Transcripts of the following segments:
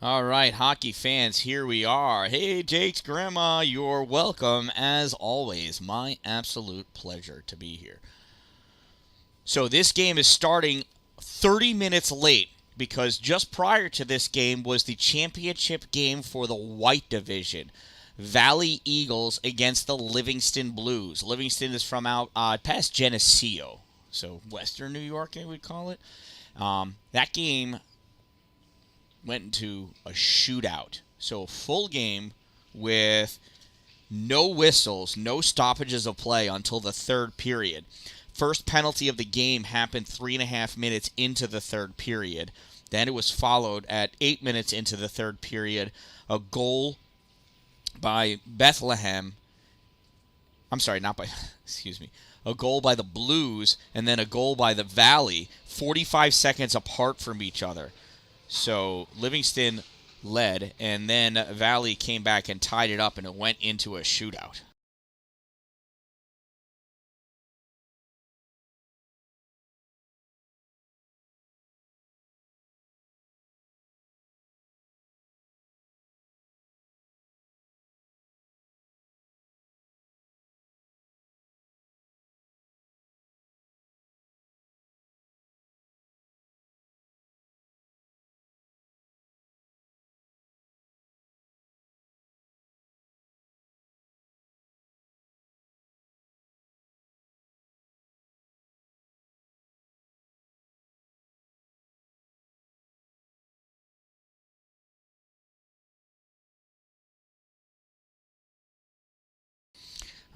All right, hockey fans, here we are. Hey, Jake's grandma, you're welcome as always. My absolute pleasure to be here. So this game is starting 30 minutes late because just prior to this game was the championship game for the White Division. Valley Eagles against the Livingston Blues. Livingston is from out past Geneseo, so Western New York, I would call it. That game went into a shootout. So a full game with no whistles, no stoppages of play until the third period. First penalty of the game happened 3.5 minutes into the third period. Then it was followed at 8 minutes into the third period. A goal by Bethlehem. I'm sorry, not by, excuse me. A goal by the Blues and then a goal by the Valley, 45 seconds apart from each other. So Livingston led, and then Valley came back and tied it up, and it went into a shootout.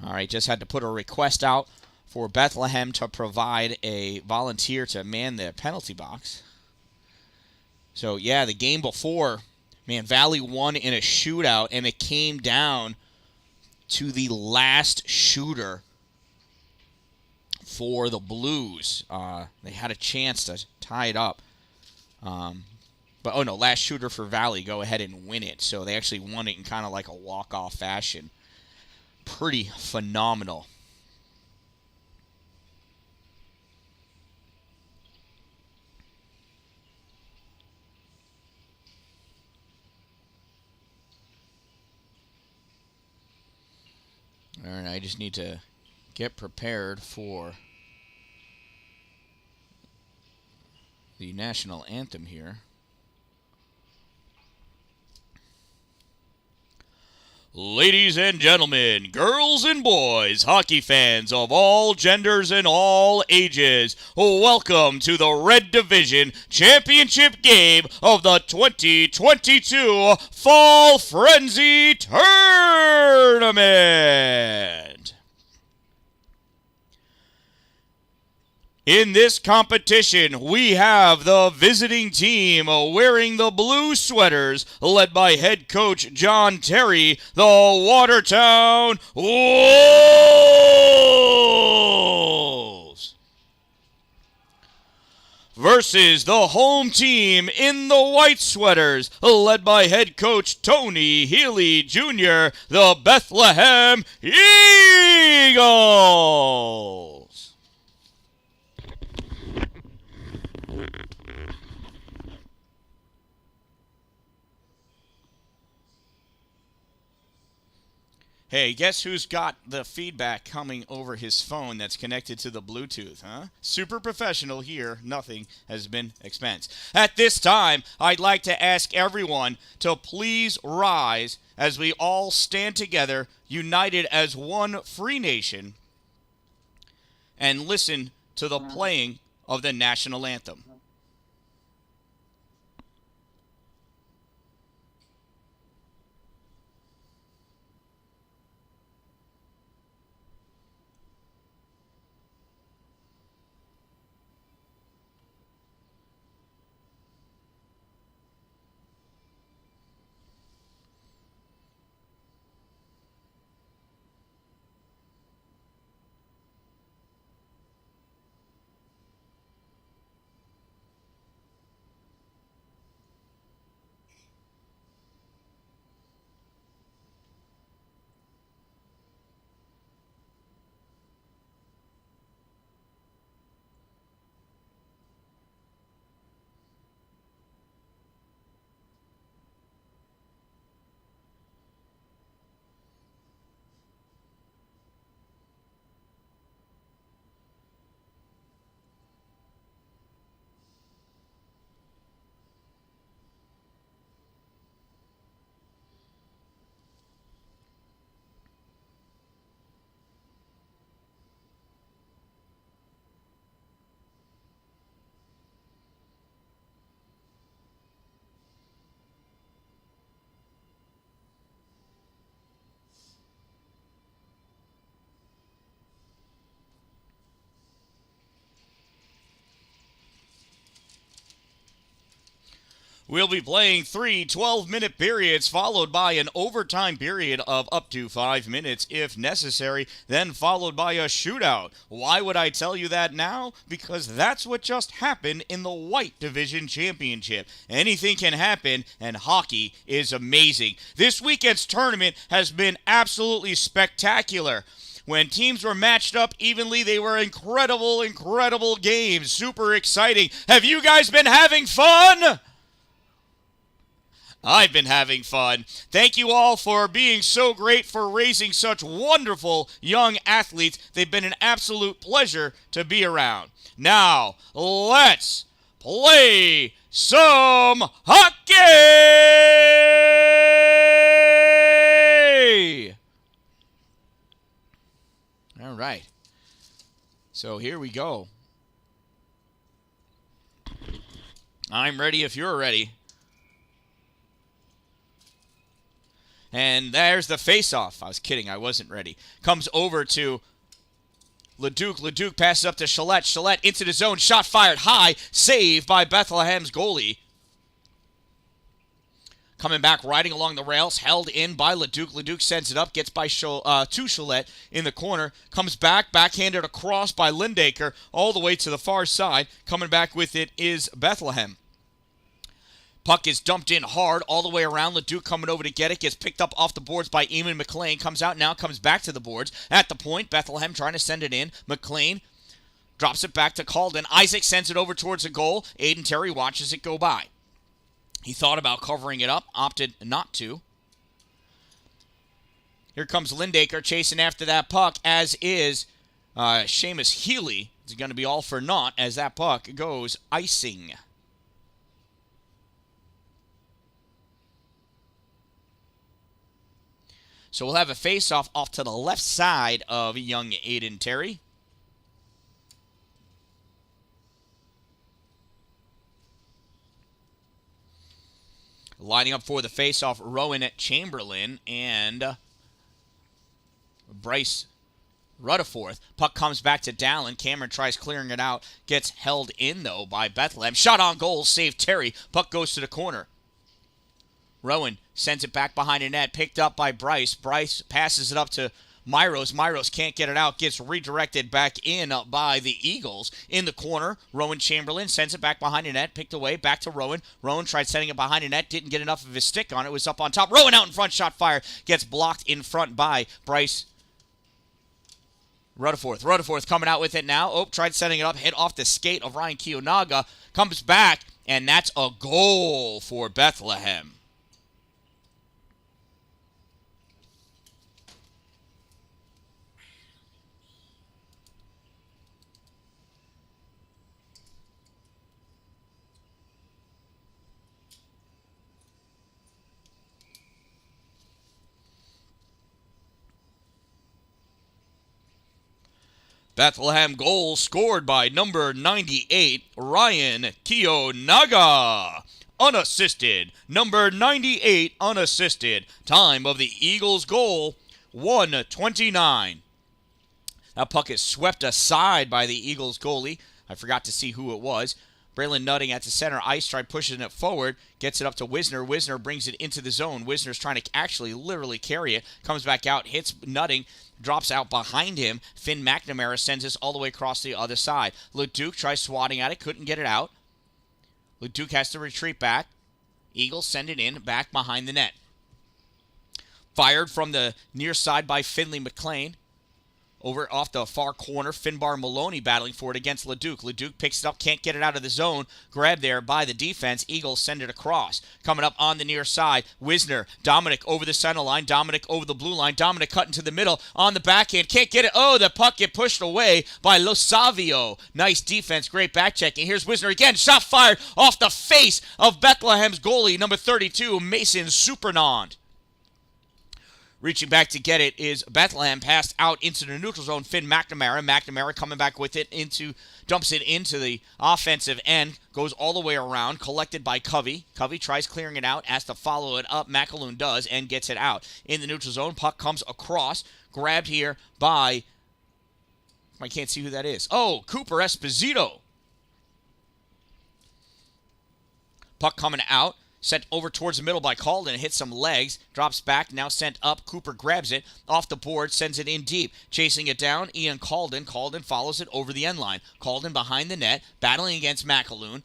All right, just had to put a request out for Bethlehem to provide a volunteer to man the penalty box. So, yeah, the game before, man, Valley won in a shootout, and it came down to the last shooter for the Blues. They had a chance to tie it up. But, oh, no, last shooter for Valley, go ahead and win it. So they actually won it in kind of like a walk-off fashion. Pretty phenomenal. All right, I just need to get prepared for the national anthem here. Ladies and gentlemen, girls and boys, hockey fans of all genders and all ages, welcome to the Red Division Championship game of the 2022 Fall Frenzy Tournament. In this competition, we have the visiting team wearing the blue sweaters, led by head coach John Terry, the Watertown Wolves, versus the home team in the white sweaters, led by head coach Tony Healy Jr., the Bethlehem Eagles. Hey, guess who's got the feedback coming over his phone that's connected to the Bluetooth, huh? Super professional here. Nothing has been expensed. At this time, I'd like to ask everyone to please rise as we all stand together, united as one free nation, and listen to the playing of the national anthem. We'll be playing 3 12-minute periods followed by an overtime period of up to 5 minutes if necessary, then followed by a shootout. Why would I tell you that now? Because that's what just happened in the White Division Championship. Anything can happen, and hockey is amazing. This weekend's tournament has been absolutely spectacular. When teams were matched up evenly, they were incredible, incredible games. Super exciting. Have you guys been having fun? I've been having fun. Thank you all for being so great, for raising such wonderful young athletes. They've been an absolute pleasure to be around. Now, let's play some hockey! All right. So here we go. I'm ready if you're ready. And there's the face-off. I was kidding. I wasn't ready. Comes over to Leduc. Leduc passes up to Chalette. Chalette into the zone. Shot fired high. Saved by Bethlehem's goalie. Coming back, riding along the rails. Held in by Leduc. Leduc sends it up. Gets by to Chalette in the corner. Comes back. Backhanded across by Lindaker. All the way to the far side. Coming back with it is Bethlehem. Puck is dumped in hard all the way around. Leduc coming over to get it. Gets picked up off the boards by Eamon McLean. Comes out now. Comes back to the boards. At the point, Bethlehem trying to send it in. McLean drops it back to Calden. Isaac sends it over towards the goal. Aiden Terry watches it go by. He thought about covering it up. Opted not to. Here comes Lindaker chasing after that puck, as is Seamus Healy. It's going to be all for naught as that puck goes icing. So we'll have a face-off off to the left side of young Aiden Terry. Lining up for the face-off, Rowan Chamberlain and Bryce Rutherford. Puck comes back to Dallin. Cameron tries clearing it out. Gets held in, though, by Bethlehem. Shot on goal, saved Terry. Puck goes to the corner. Rowan sends it back behind the net, picked up by Bryce. Bryce passes it up to Myros. Myros can't get it out, gets redirected back in by the Eagles. In the corner, Rowan Chamberlain sends it back behind the net, picked away, back to Rowan. Rowan tried sending it behind the net, didn't get enough of his stick on it, was up on top. Rowan out in front, shot fired, gets blocked in front by Bryce Rutherford. Rutherford coming out with it now. Oh, tried sending it up, hit off the skate of Ryan Kiyonaga, comes back, and that's a goal for Bethlehem. Bethlehem goal scored by number 98, Ryan Kiyonaga. Unassisted. Number 98 unassisted. Time of the Eagles' goal, 1:29. That puck is swept aside by the Eagles goalie. I forgot to see who it was. Braylon Nutting at the center ice, tried pushing it forward, gets it up to Wisner. Wisner brings it into the zone. Wisner's trying to actually literally carry it. Comes back out, hits Nutting, drops out behind him. Finn McNamara sends this all the way across the other side. Leduc tries swatting at it, couldn't get it out. Leduc has to retreat back. Eagles send it in, back behind the net. Fired from the near side by Finley McLean. Over off the far corner, Finbar Maloney battling for it against Leduc. Leduc picks it up, can't get it out of the zone. Grabbed there by the defense. Eagles send it across. Coming up on the near side, Wisner. Dominic over the center line. Dominic over the blue line. Dominic cutting to the middle on the backhand. Can't get it. Oh, the puck get pushed away by Losavio. Nice defense, great back checking. Here's Wisner again. Shot fired off the face of Bethlehem's goalie, number 32, Mason Supernand. Reaching back to get it is Bethlehem, passed out into the neutral zone. Finn McNamara. McNamara coming back with it, dumps it into the offensive end, goes all the way around, collected by Covey. Covey tries clearing it out, has to follow it up. McAloon does, and gets it out. In the neutral zone, puck comes across, grabbed here by, I can't see who that is. Oh, Cooper Esposito. Puck coming out. Sent over towards the middle by Calden. Hits some legs. Drops back. Now sent up. Cooper grabs it. Off the board. Sends it in deep. Chasing it down. Ian Calden. Calden follows it over the end line. Calden behind the net. Battling against McAloon.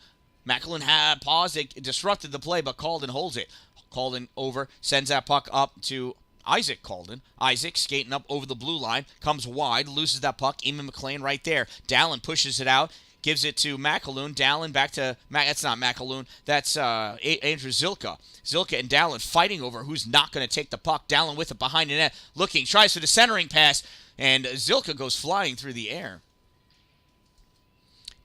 McAloon had paused. It disrupted the play, but Calden holds it. Calden over. Sends that puck up to Isaac Calden. Isaac skating up over the blue line. Comes wide. Loses that puck. Eamon McLean right there. Dallin pushes it out. Gives it to McAloon. Dallin back to... That's not McAloon. That's Andrew Zilka. Zilka and Dallin fighting over who's not going to take the puck. Dallin with it behind the net. Looking. Tries for the centering pass. And Zilka goes flying through the air.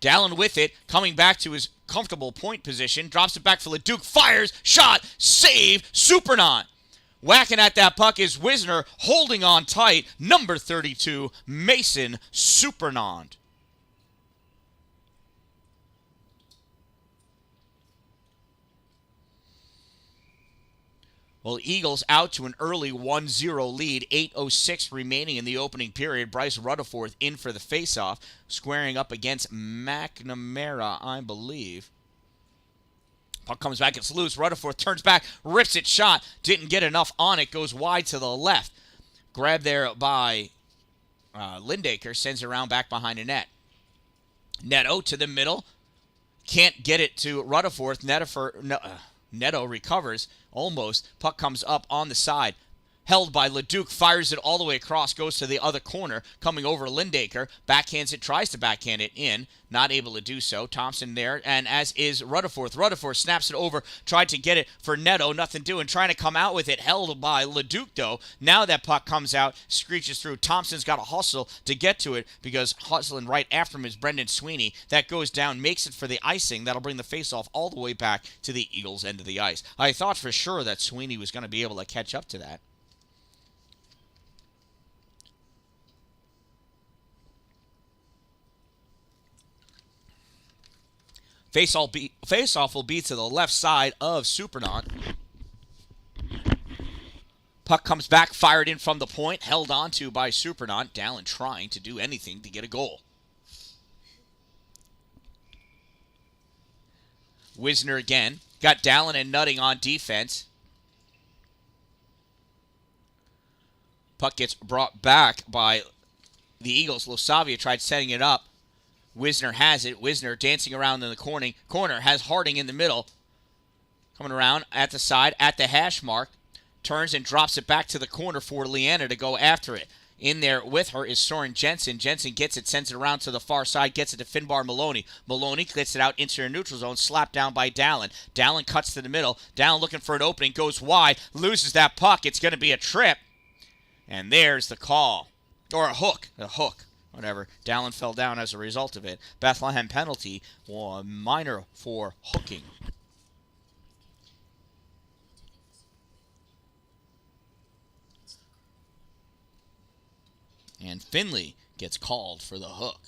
Dallin with it. Coming back to his comfortable point position. Drops it back for Leduc. Fires. Shot. Save. Supernaut. Whacking at that puck is Wisner. Holding on tight. Number 32. Mason Supernant. Well, Eagles out to an early 1-0 lead. 8:06 remaining in the opening period. Bryce Rutherford in for the faceoff, squaring up against McNamara, I believe. Puck comes back, it's loose. Rutherford turns back, rips it shot. Didn't get enough on it, goes wide to the left. Grabbed there by Lindaker, sends it around back behind the net. Neto to the middle. Can't get it to Rutherford. Neto recovers, almost. Puck comes up on the side. Held by Leduc, fires it all the way across, goes to the other corner, coming over Lindaker, backhands it, tries to backhand it in, not able to do so. Thompson there, and as is Rutherford. Rutherford snaps it over, tried to get it for Neto, nothing doing, trying to come out with it, held by Leduc though. Now that puck comes out, screeches through. Thompson's got to hustle to get to it, because hustling right after him is Brendan Sweeney. That goes down, makes it for the icing. That'll bring the faceoff all the way back to the Eagles' end of the ice. I thought for sure that Sweeney was going to be able to catch up to that. Face-off will be to the left side of Supernaut. Puck comes back, fired in from the point, held onto by Supernaut. Dallin trying to do anything to get a goal. Wisner again. Got Dallin and Nutting on defense. Puck gets brought back by the Eagles. Losavia tried setting it up. Wisner has it. Wisner dancing around in the corner. Has Harding in the middle. Coming around at the side, at the hash mark. Turns and drops it back to the corner for Leanna to go after it. In there with her is Soren Jensen. Jensen gets it, sends it around to the far side, gets it to Finbar Maloney. Maloney gets it out into her neutral zone, slapped down by Dallin. Dallin cuts to the middle. Dallin looking for an opening, goes wide, loses that puck. It's going to be a trip. And there's the call. Or a hook. Whatever. Dallin fell down as a result of it. Bethlehem penalty, minor for hooking. And Finley gets called for the hook.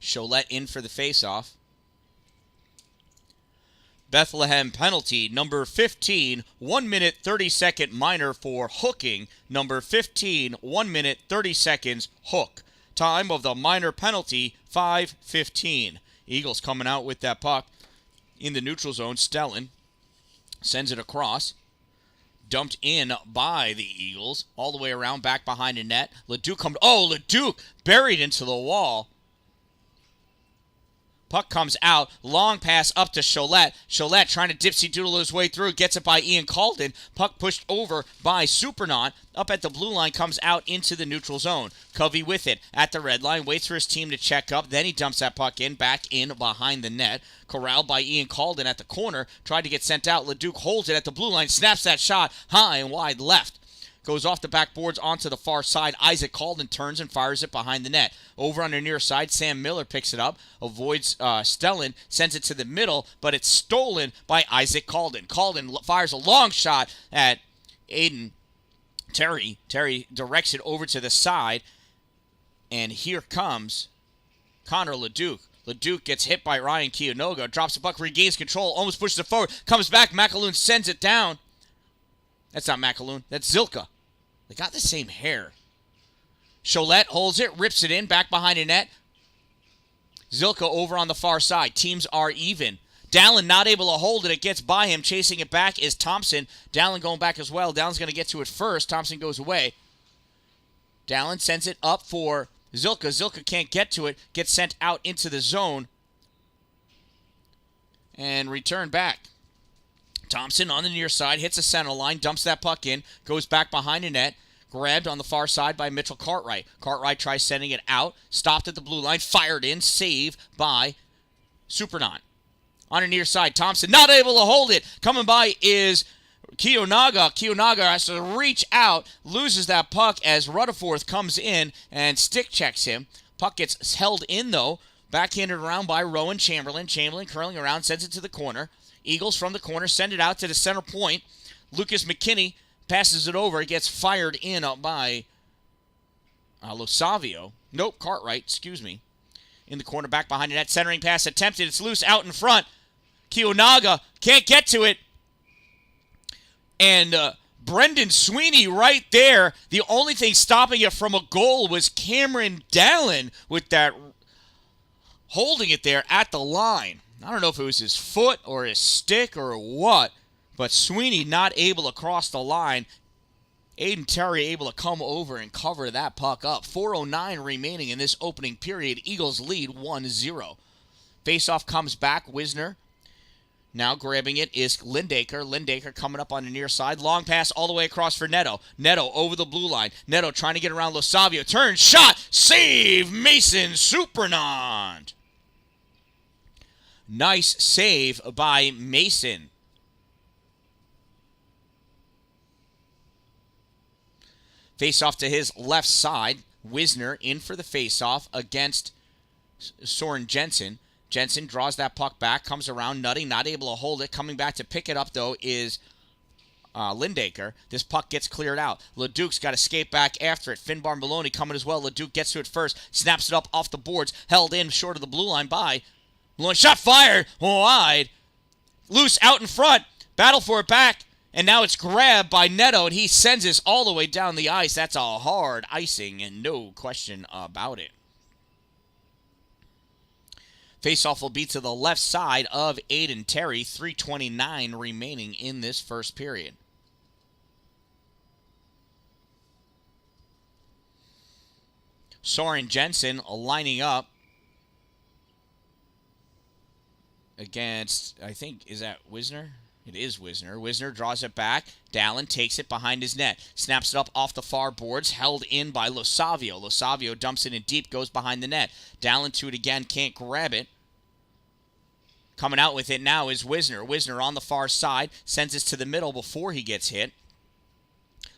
Cholette in for the faceoff. Bethlehem penalty, number 15, 1 minute 30 second minor for hooking. Number 15, 1 minute 30 seconds hook. Time of the minor penalty, 5:15. Eagles coming out with that puck in the neutral zone. Stellan sends it across. Dumped in by the Eagles. All the way around, back behind the net. Leduc comes. Oh, Leduc buried into the wall. Puck comes out, long pass up to Cholette. Cholette trying to dipsy-doodle his way through, gets it by Ian Calden. Puck pushed over by Supernaut. Up at the blue line, comes out into the neutral zone. Covey with it at the red line, waits for his team to check up. Then he dumps that puck in, back in behind the net. Corralled by Ian Calden at the corner. Tried to get sent out. Leduc holds it at the blue line, snaps that shot high and wide left. Goes off the backboards onto the far side. Isaac Calden turns and fires it behind the net. Over on the near side, Sam Miller picks it up, avoids Stellan, sends it to the middle, but it's stolen by Isaac Calden. Calden fires a long shot at Aiden Terry. Terry directs it over to the side, and here comes Connor Leduc. Leduc gets hit by Ryan Kiyonoga, drops the puck, regains control, almost pushes it forward, comes back, McAloon sends it down. That's not McAloon. That's Zilka. They got the same hair. Cholette holds it, rips it in, back behind the net. Zilka over on the far side. Teams are even. Dallin not able to hold it. It gets by him. Chasing it back is Thompson. Dallin going back as well. Dallin's going to get to it first. Thompson goes away. Dallin sends it up for Zilka. Zilka can't get to it. Gets sent out into the zone. And return back. Thompson on the near side. Hits the center line. Dumps that puck in. Goes back behind the net. Grabbed on the far side by Mitchell Cartwright. Cartwright tries sending it out. Stopped at the blue line. Fired in. Save by Supernaut. On the near side, Thompson not able to hold it. Coming by is Kiyonaga. Kiyonaga has to reach out, loses that puck as Rutherford comes in and stick checks him. Puck gets held in, though. Backhanded around by Rowan Chamberlain. Chamberlain curling around, sends it to the corner. Eagles from the corner send it out to the center point. Lucas McKinney passes it over. It gets fired in by Losavio. Nope, Cartwright, excuse me. In the corner, back behind the net. Centering pass attempted. It's loose out in front. Kiyonaga can't get to it. And Brendan Sweeney right there. The only thing stopping it from a goal was Cameron Dallin with that holding it there at the line. I don't know if it was his foot or his stick or what, but Sweeney not able to cross the line. Aiden Terry able to come over and cover that puck up. 4:09 remaining in this opening period. Eagles lead 1-0. Faceoff comes back. Wisner now grabbing it is Lindaker. Lindaker coming up on the near side. Long pass all the way across for Neto. Neto over the blue line. Neto trying to get around Losavio. Turn, shot, save, Mason Supernant. Nice save by Mason. Face-off to his left side. Wisner in for the face-off against Soren Jensen. Jensen draws that puck back, comes around, Nutty, not able to hold it. Coming back to pick it up, though, is Lindaker. This puck gets cleared out. Leduc's got to skate back after it. Finbar Maloney coming as well. Leduc gets to it first, snaps it up off the boards, held in short of the blue line by Maloney. Shot fired, wide. Loose out in front, battle for it back, and now it's grabbed by Neto, and he sends this all the way down the ice. That's a hard icing, and no question about it. Faceoff will be to the left side of Aiden Terry. 3:29 remaining in this first period. Soren Jensen lining up against, I think, is that Wisner? It is Wisner. Wisner draws it back. Dallin takes it behind his net. Snaps it up off the far boards. Held in by Losavio. Losavio dumps it in deep. Goes behind the net. Dallin to it again. Can't grab it. Coming out with it now is Wisner. Wisner on the far side. Sends it to the middle before he gets hit.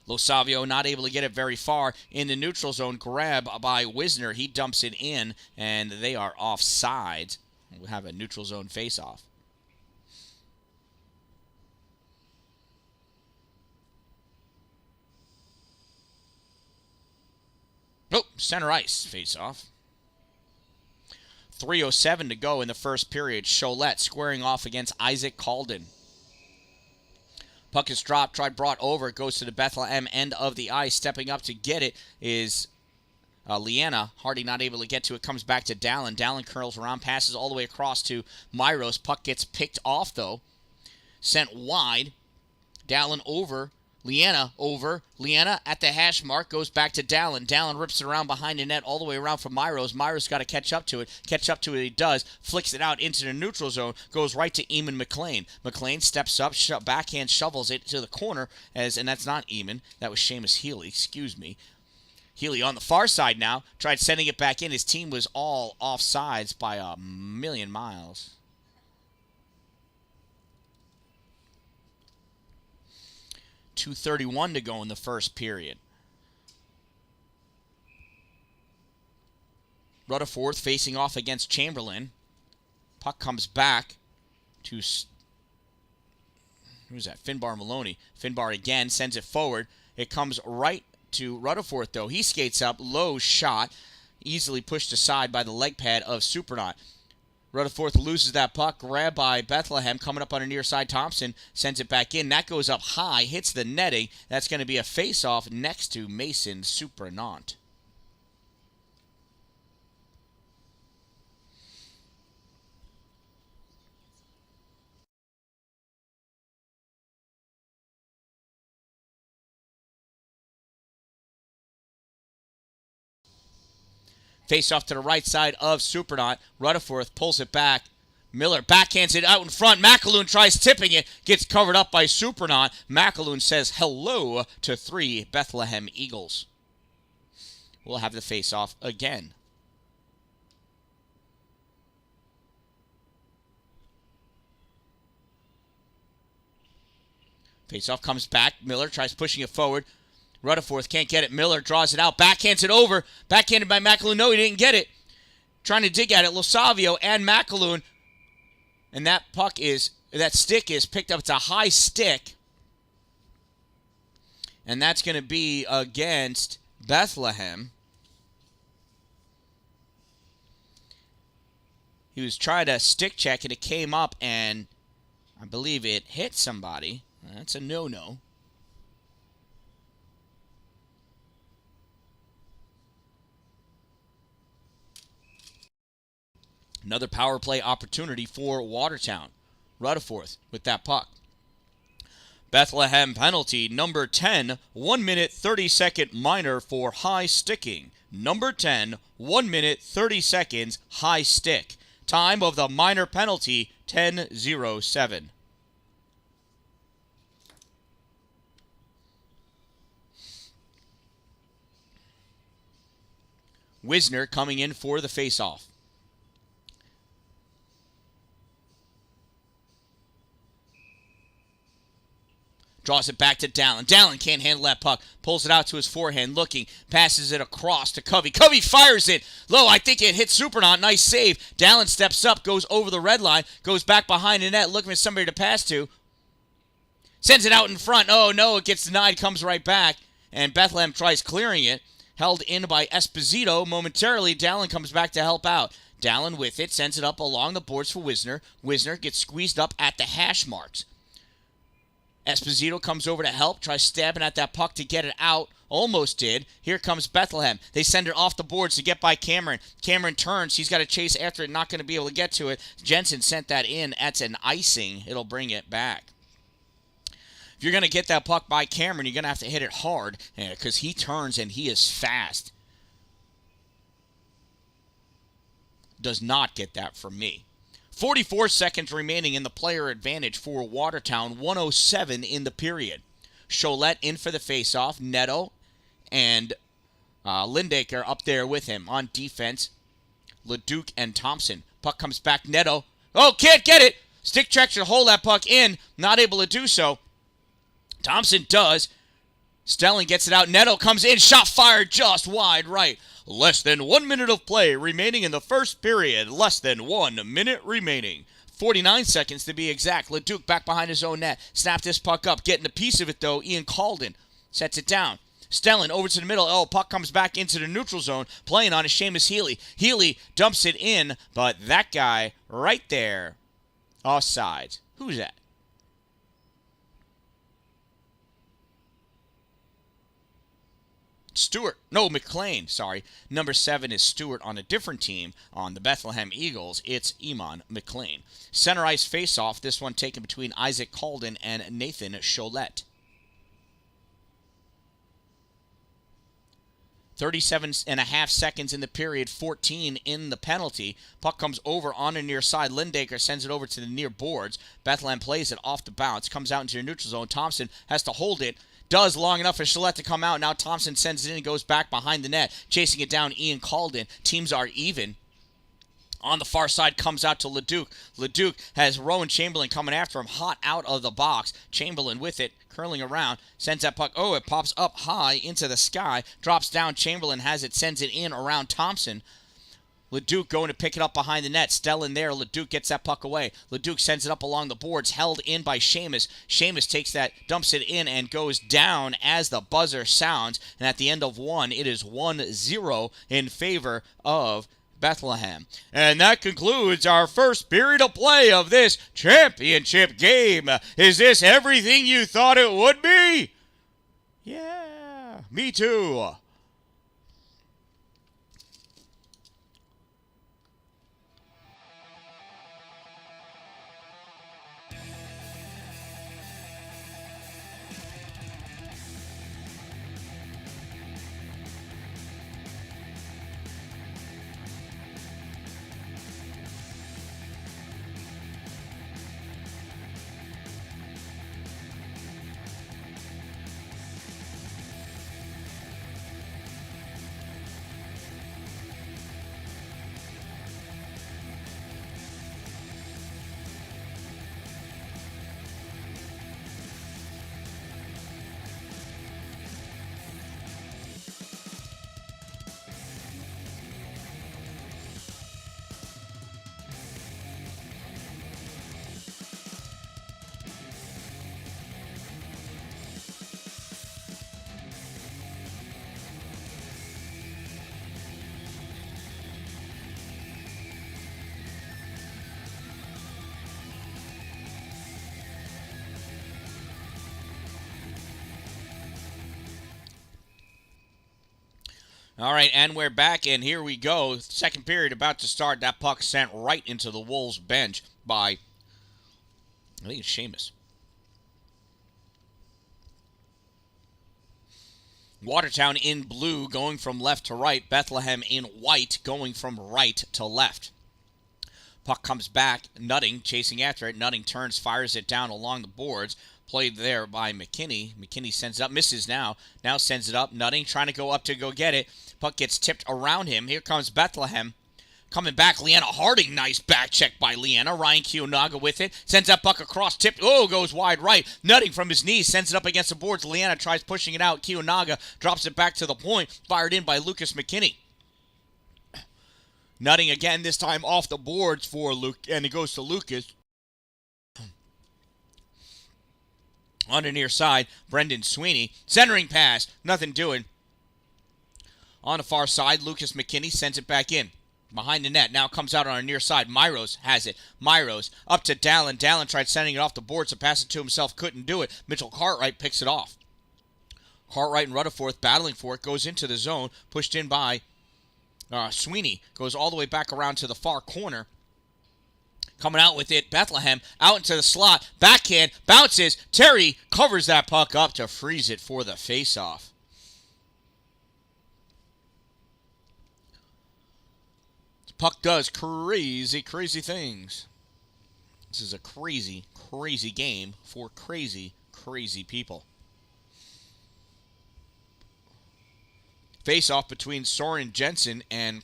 Losavio not able to get it very far in the neutral zone. Grab by Wisner. He dumps it in, and they are offside. We have a neutral zone face-off. Oh, center ice face-off. 3:07 to go in the first period. Cholette squaring off against Isaac Calden. Puck is dropped, brought over. It goes to the Bethlehem end of the ice. Stepping up to get it is Leanna. Hardy not able to get to it. Comes back to Dallin. Dallin curls around, passes all the way across to Myros. Puck gets picked off, though. Sent wide. Dallin over. Leanna over. Leanna at the hash mark. Goes back to Dallin. Dallin rips it around behind the net all the way around for Myros. Myros got to catch up to it. Catch up to it he does. Flicks it out into the neutral zone. Goes right to Eamon McLean. McLean steps up. Backhand shovels it to the corner. And that's not Eamon. That was Seamus Healy. Excuse me. Healy on the far side now. Tried sending it back in. His team was all offsides by a million miles. .231 to go in the first period. Rutherford facing off against Chamberlain. Puck comes back to, who's that? Finbar Maloney. Finbar again sends it forward. It comes right to Rutherford, though. He skates up, low shot, easily pushed aside by the leg pad of Supernaut. Rutherford loses that puck. Grabbed by Bethlehem. Coming up on a near side. Thompson sends it back in. That goes up high. Hits the netting. That's going to be a face-off next to Mason Supranant. Face off to the right side of Supranant. Rutherford pulls it back. Miller backhands it out in front. McAloon tries tipping it. Gets covered up by Supranant. McAloon says hello to 3 Bethlehem Eagles. We'll have the face off again. Face off comes back. Miller tries pushing it forward. Rutherford can't get it. Miller draws it out. Backhands it over. Backhanded by McAloon. No, he didn't get it. Trying to dig at it. Losavio and McAloon. And that stick is picked up. It's a high stick. And that's going to be against Bethlehem. He was trying to stick check and it came up and I believe it hit somebody. That's a no-no. Another power play opportunity for Watertown. Rutherford with that puck. Bethlehem penalty, number 10, 1 minute 30-second minor for high sticking. Number 10, 1 minute 30 seconds high stick. Time of the minor penalty, 10:07. Wisner coming in for the faceoff. Draws it back to Dallin. Dallin can't handle that puck. Pulls it out to his forehand, looking. Passes it across to Covey. Covey fires it. Low, I think it hit Supranant. Nice save. Dallin steps up, goes over the red line, goes back behind the net, looking for somebody to pass to. Sends it out in front. Oh, no, it gets denied, comes right back. And Bethlehem tries clearing it. Held in by Esposito. Momentarily, Dallin comes back to help out. Dallin with it, sends it up along the boards for Wisner. Wisner gets squeezed up at the hash marks. Esposito comes over to help, tries stabbing at that puck to get it out. Almost did. Here comes Bethlehem. They send it off the boards to get by Cameron. Cameron turns. He's got to chase after it, not going to be able to get to it. Jensen sent that in. That's an icing. It'll bring it back. If you're going to get that puck by Cameron, you're going to have to hit it hard because he turns and he is fast. Does not get that from me. 44 seconds remaining in the player advantage for Watertown. 1:07 in the period. Cholette in for the faceoff. Neto and Lindaker up there with him on defense. Leduc and Thompson. Puck comes back. Neto. Oh, can't get it. Stick check should hold that puck in. Not able to do so. Thompson does. Stelling gets it out. Neto comes in. Shot fired just wide right. Less than 1 minute of play remaining in the first period. Less than 1 minute remaining. 49 seconds to be exact. Leduc back behind his own net. Snapped this puck up. Getting a piece of it, though. Ian Calden sets it down. Stelling over to the middle. Oh, puck comes back into the neutral zone. Playing on is Seamus Healy. Healy dumps it in, but that guy right there, offside. Who's that? Stewart. No, McLean. Sorry. Number 7 is Stewart on a different team on the Bethlehem Eagles. It's Iman McLean. Center ice face-off. This one taken between Isaac Calden and Nathan Cholette. 37.5 seconds in the period, 14 in the penalty. Puck comes over on the near side. Lindaker sends it over to the near boards. Bethlehem plays it off the bounce. Comes out into the neutral zone. Thompson has to hold it. Does long enough for Cholette to come out. Now Thompson sends it in and goes back behind the net. Chasing it down, Ian Calden. Teams are even. On the far side, comes out to Leduc. Leduc has Rowan Chamberlain coming after him, hot out of the box. Chamberlain with it, curling around, sends that puck. Oh, it pops up high into the sky. Drops down, Chamberlain has it, sends it in around Thompson. Leduc going to pick it up behind the net. Stellin there. Leduc gets that puck away. Leduc sends it up along the boards. Held in by Seamus. Seamus takes that, dumps it in, and goes down as the buzzer sounds. And at the end of one, it is 1-0 in favor of Bethlehem. And that concludes our first period of play of this championship game. Is this everything you thought it would be? Yeah, me too. All right, and we're back, and here we go. Second period about to start. That puck sent right into the Wolves bench by, I think it's Seamus. Watertown in blue going from left to right. Bethlehem in white going from right to left. Puck comes back. Nutting chasing after it. Nutting turns, fires it down along the boards. Played there by McKinney. McKinney sends it up. Misses now. Now sends it up. Nutting trying to go up to go get it. Puck gets tipped around him. Here comes Bethlehem. Coming back, Leanna Harding. Nice back check by Leanna. Ryan Kiyonaga with it. Sends that puck across. Tipped. Oh, goes wide right. Nutting from his knees. Sends it up against the boards. Leanna tries pushing it out. Kiyonaga drops it back to the point. Fired in by Lucas McKinney. Nutting again, this time off the boards for Luke, and it goes to Lucas. On the near side, Brendan Sweeney. Centering pass. Nothing doing. On the far side, Lucas McKinney sends it back in. Behind the net. Now comes out on our near side. Myros has it. Myros up to Dallin. Dallin tried sending it off the boards to pass it to himself. Couldn't do it. Mitchell Cartwright picks it off. Cartwright and Rutherford battling for it. Goes into the zone. Pushed in by Sweeney. Goes all the way back around to the far corner. Coming out with it. Bethlehem out into the slot. Backhand. Bounces. Terry covers that puck up to freeze it for the face-off. Puck does crazy, crazy things. This is a crazy, crazy game for crazy, crazy people. Face-off between Soren Jensen and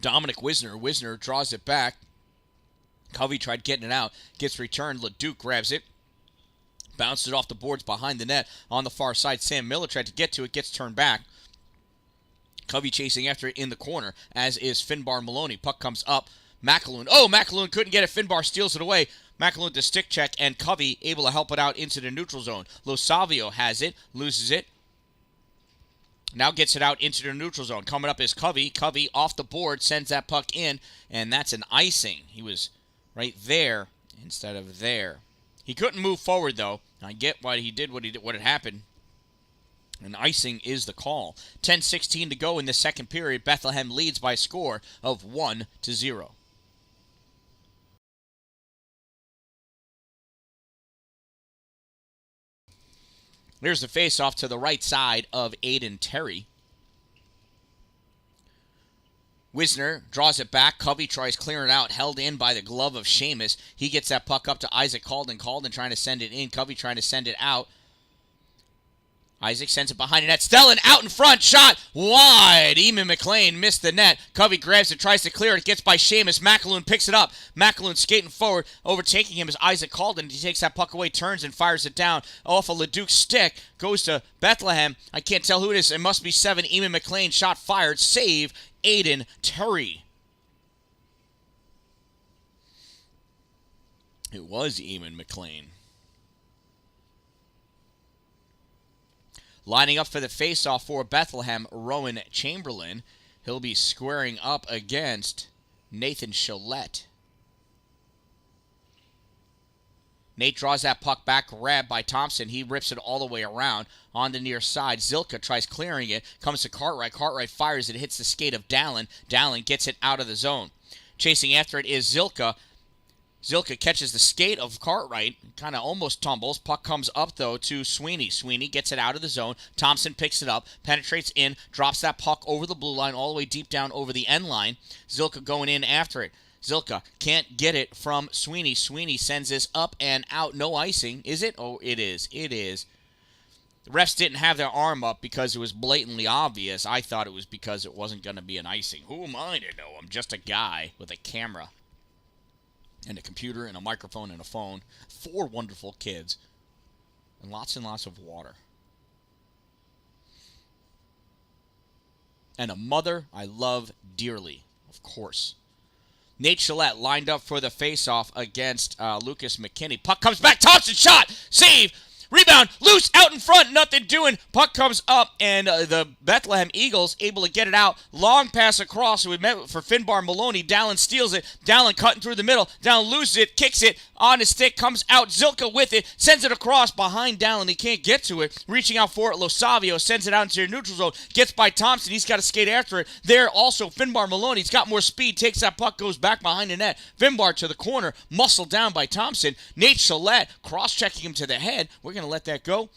Dominic Wisner. Wisner draws it back. Covey tried getting it out. Gets returned. LeDuc grabs it. Bounces it off the boards behind the net. On the far side, Sam Miller tried to get to it. Gets turned back. Covey chasing after it in the corner, as is Finbar Maloney. Puck comes up. McAloon. Oh, McAloon couldn't get it. Finbar steals it away. McAloon to stick check, and Covey able to help it out into the neutral zone. Losavio has it. Loses it. Now gets it out into the neutral zone. Coming up is Covey. Covey off the board, sends that puck in, and that's an icing. He was right there instead of there. He couldn't move forward, though. I get why he did what had happened. And icing is the call. 10:16 to go in the second period. Bethlehem leads by a score of 1-0. Here's the face-off to the right side of Aiden Terry. Wisner draws it back. Covey tries clearing it out. Held in by the glove of Seamus. He gets that puck up to Isaac Calden. Calden trying to send it in. Covey trying to send it out. Isaac sends it behind the net. Stellan out in front. Shot wide. Eamon McLean missed the net. Covey grabs it, tries to clear it. Gets by Seamus. McAloon picks it up. McAloon skating forward. Overtaking him is Isaac Calden. He takes that puck away, turns and fires it down off a LeDuc stick. Goes to Bethlehem. I can't tell who it is. It must be 7. Eamon McLean. Shot fired. Save Aiden Terry. It was Eamon McLean. Lining up for the faceoff for Bethlehem, Rowan Chamberlain. He'll be squaring up against Nathan Shillette. Nate draws that puck back, grabbed by Thompson. He rips it all the way around on the near side. Zilka tries clearing it, comes to Cartwright. Cartwright fires it, hits the skate of Dallin. Dallin gets it out of the zone. Chasing after it is Zilka. Zilka catches the skate of Cartwright, kind of almost tumbles. Puck comes up, though, to Sweeney. Sweeney gets it out of the zone. Thompson picks it up, penetrates in, drops that puck over the blue line, all the way deep down over the end line. Zilka going in after it. Zilka can't get it from Sweeney. Sweeney sends this up and out. No icing. Is it? Oh, it is. It is. The refs didn't have their arm up because it was blatantly obvious. I thought it was because it wasn't going to be an icing. Who am I to know? I'm just a guy with a camera and a computer and a microphone and a phone. 4 wonderful kids. And lots of water. And a mother I love dearly, of course. Nate Shillette lined up for the faceoff against Lucas McKinney. Puck comes back. Thompson shot. Save. Rebound. Loose. Out in front. Nothing doing. Puck comes up, and the Bethlehem Eagles able to get it out. Long pass across. We met for Finbar Maloney. Dallin steals it. Dallin cutting through the middle. Dallin loses it. Kicks it on his stick. Comes out. Zilka with it. Sends it across behind Dallin. He can't get to it. Reaching out for it. Losavio sends it out into the neutral zone. Gets by Thompson. He's got to skate after it. There also Finbar Maloney. He's got more speed. Takes that puck. Goes back behind the net. Finbar to the corner. Muscled down by Thompson. Nate Shillette cross-checking him to the head. We're going to let that go.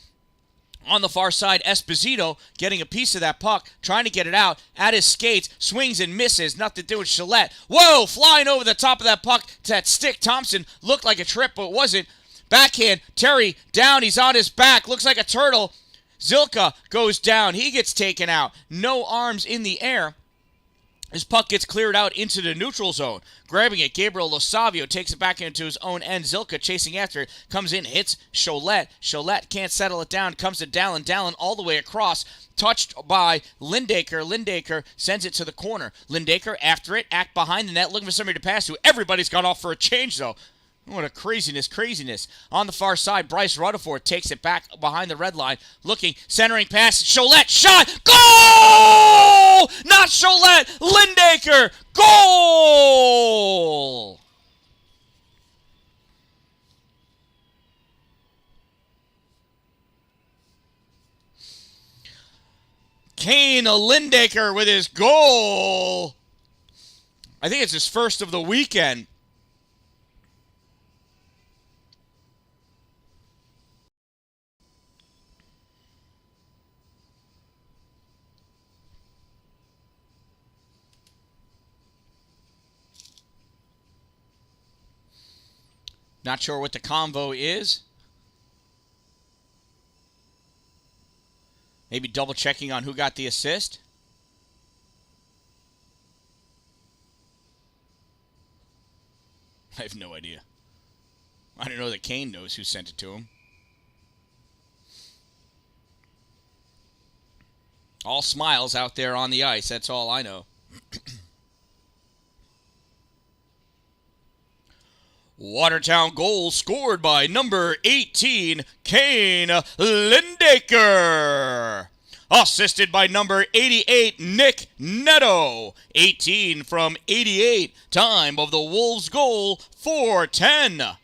On the far side, Esposito getting a piece of that puck, trying to get it out at his skates, swings and misses. Nothing to do with Shillette. Whoa, flying over the top of that puck to that stick. Thompson looked like a trip, but it wasn't. Backhand, Terry down. He's on his back. Looks like a turtle. Zilka goes down. He gets taken out. No arms in the air. His puck gets cleared out into the neutral zone. Grabbing it, Gabriel Losavio takes it back into his own end. Zilka chasing after it. Comes in, hits Shillette. Shillette can't settle it down. Comes to Dallin. Dallin all the way across. Touched by Lindaker. Lindaker sends it to the corner. Lindaker after it. Act behind the net. Looking for somebody to pass to. Everybody's gone off for a change, though. What a craziness. On the far side, Bryce Rutherford takes it back behind the red line. Looking, centering pass. Shillette, shot. Goal! Not Shillette. Lindaker. Goal! Kane Lindaker with his goal. I think it's his first of the weekend. Not sure what the convo is. Maybe double checking on who got the assist. I have no idea. I don't know that Kane knows who sent it to him. All smiles out there on the ice. That's all I know. Watertown goal scored by number 18, Kane Lindaker. Assisted by number 88, Nick Netto. 18 from 88. Time of the Wolves' goal, 4:10.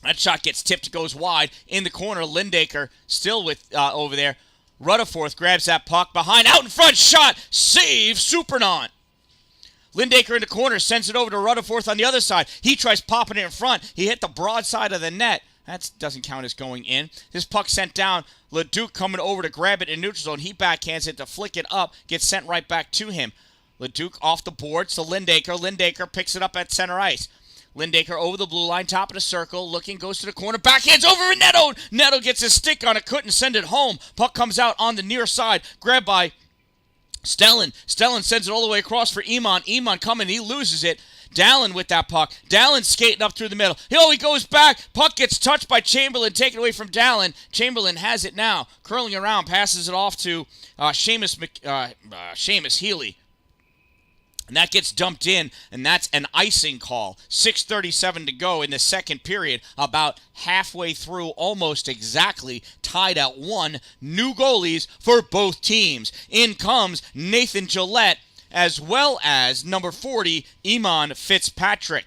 That shot gets tipped, goes wide. In the corner, Lindaker still with over there. Rutherford grabs that puck behind. Out in front, shot. Save, Supernaut. Lindaker in the corner, sends it over to Rutherford on the other side. He tries popping it in front. He hit the broad side of the net. That doesn't count as going in. This puck sent down. Leduc coming over to grab it in neutral zone. He backhands it to flick it up. Gets sent right back to him. Leduc off the boards to Lindaker. Lindaker picks it up at center ice. Lindaker over the blue line, top of the circle, looking, goes to the corner, backhands over to Netto. Netto gets his stick on it, couldn't send it home. Puck comes out on the near side, grabbed by Stellan. Stellan sends it all the way across for Iman. Iman coming, he loses it. Dallin with that puck. Dallin skating up through the middle. He goes back. Puck gets touched by Chamberlain, taken away from Dallin. Chamberlain has it now. Curling around, passes it off to Seamus Healy. And that gets dumped in, and that's an icing call. 6:37 to go in the second period, about halfway through, almost exactly, tied at 1. New goalies for both teams. In comes Nathan Gillette, as well as number 40, Iman Fitzpatrick.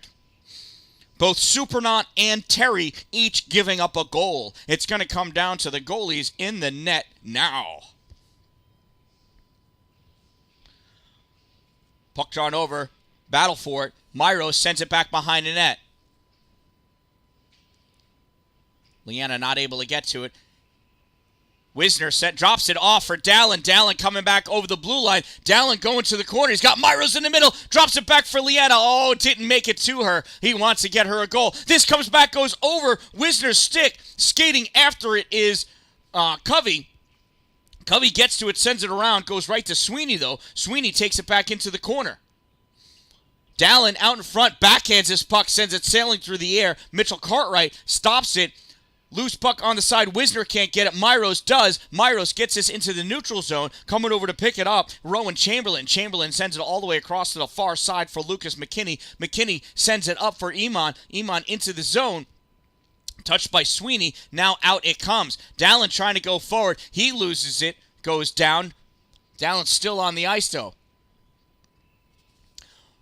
Both Supernaut and Terry each giving up a goal. It's going to come down to the goalies in the net now. Puck drawn over, battle for it. Myros sends it back behind the net. Leanna not able to get to it. Wisner drops it off for Dallin. Dallin coming back over the blue line. Dallin going to the corner. He's got Myros in the middle. Drops it back for Leanna. Oh, didn't make it to her. He wants to get her a goal. This comes back, goes over Wisner's stick. Skating after it is Covey. Covey gets to it, sends it around, goes right to Sweeney, though. Sweeney takes it back into the corner. Dallin out in front, backhands this puck, sends it sailing through the air. Mitchell Cartwright stops it. Loose puck on the side. Wisner can't get it. Myros does. Myros gets this into the neutral zone. Coming over to pick it up, Rowan Chamberlain. Chamberlain sends it all the way across to the far side for Lucas McKinney. McKinney sends it up for Iman. Iman into the zone. Touched by Sweeney. Now out it comes. Dallin trying to go forward. He loses it. Goes down. Dallin's still on the ice, though.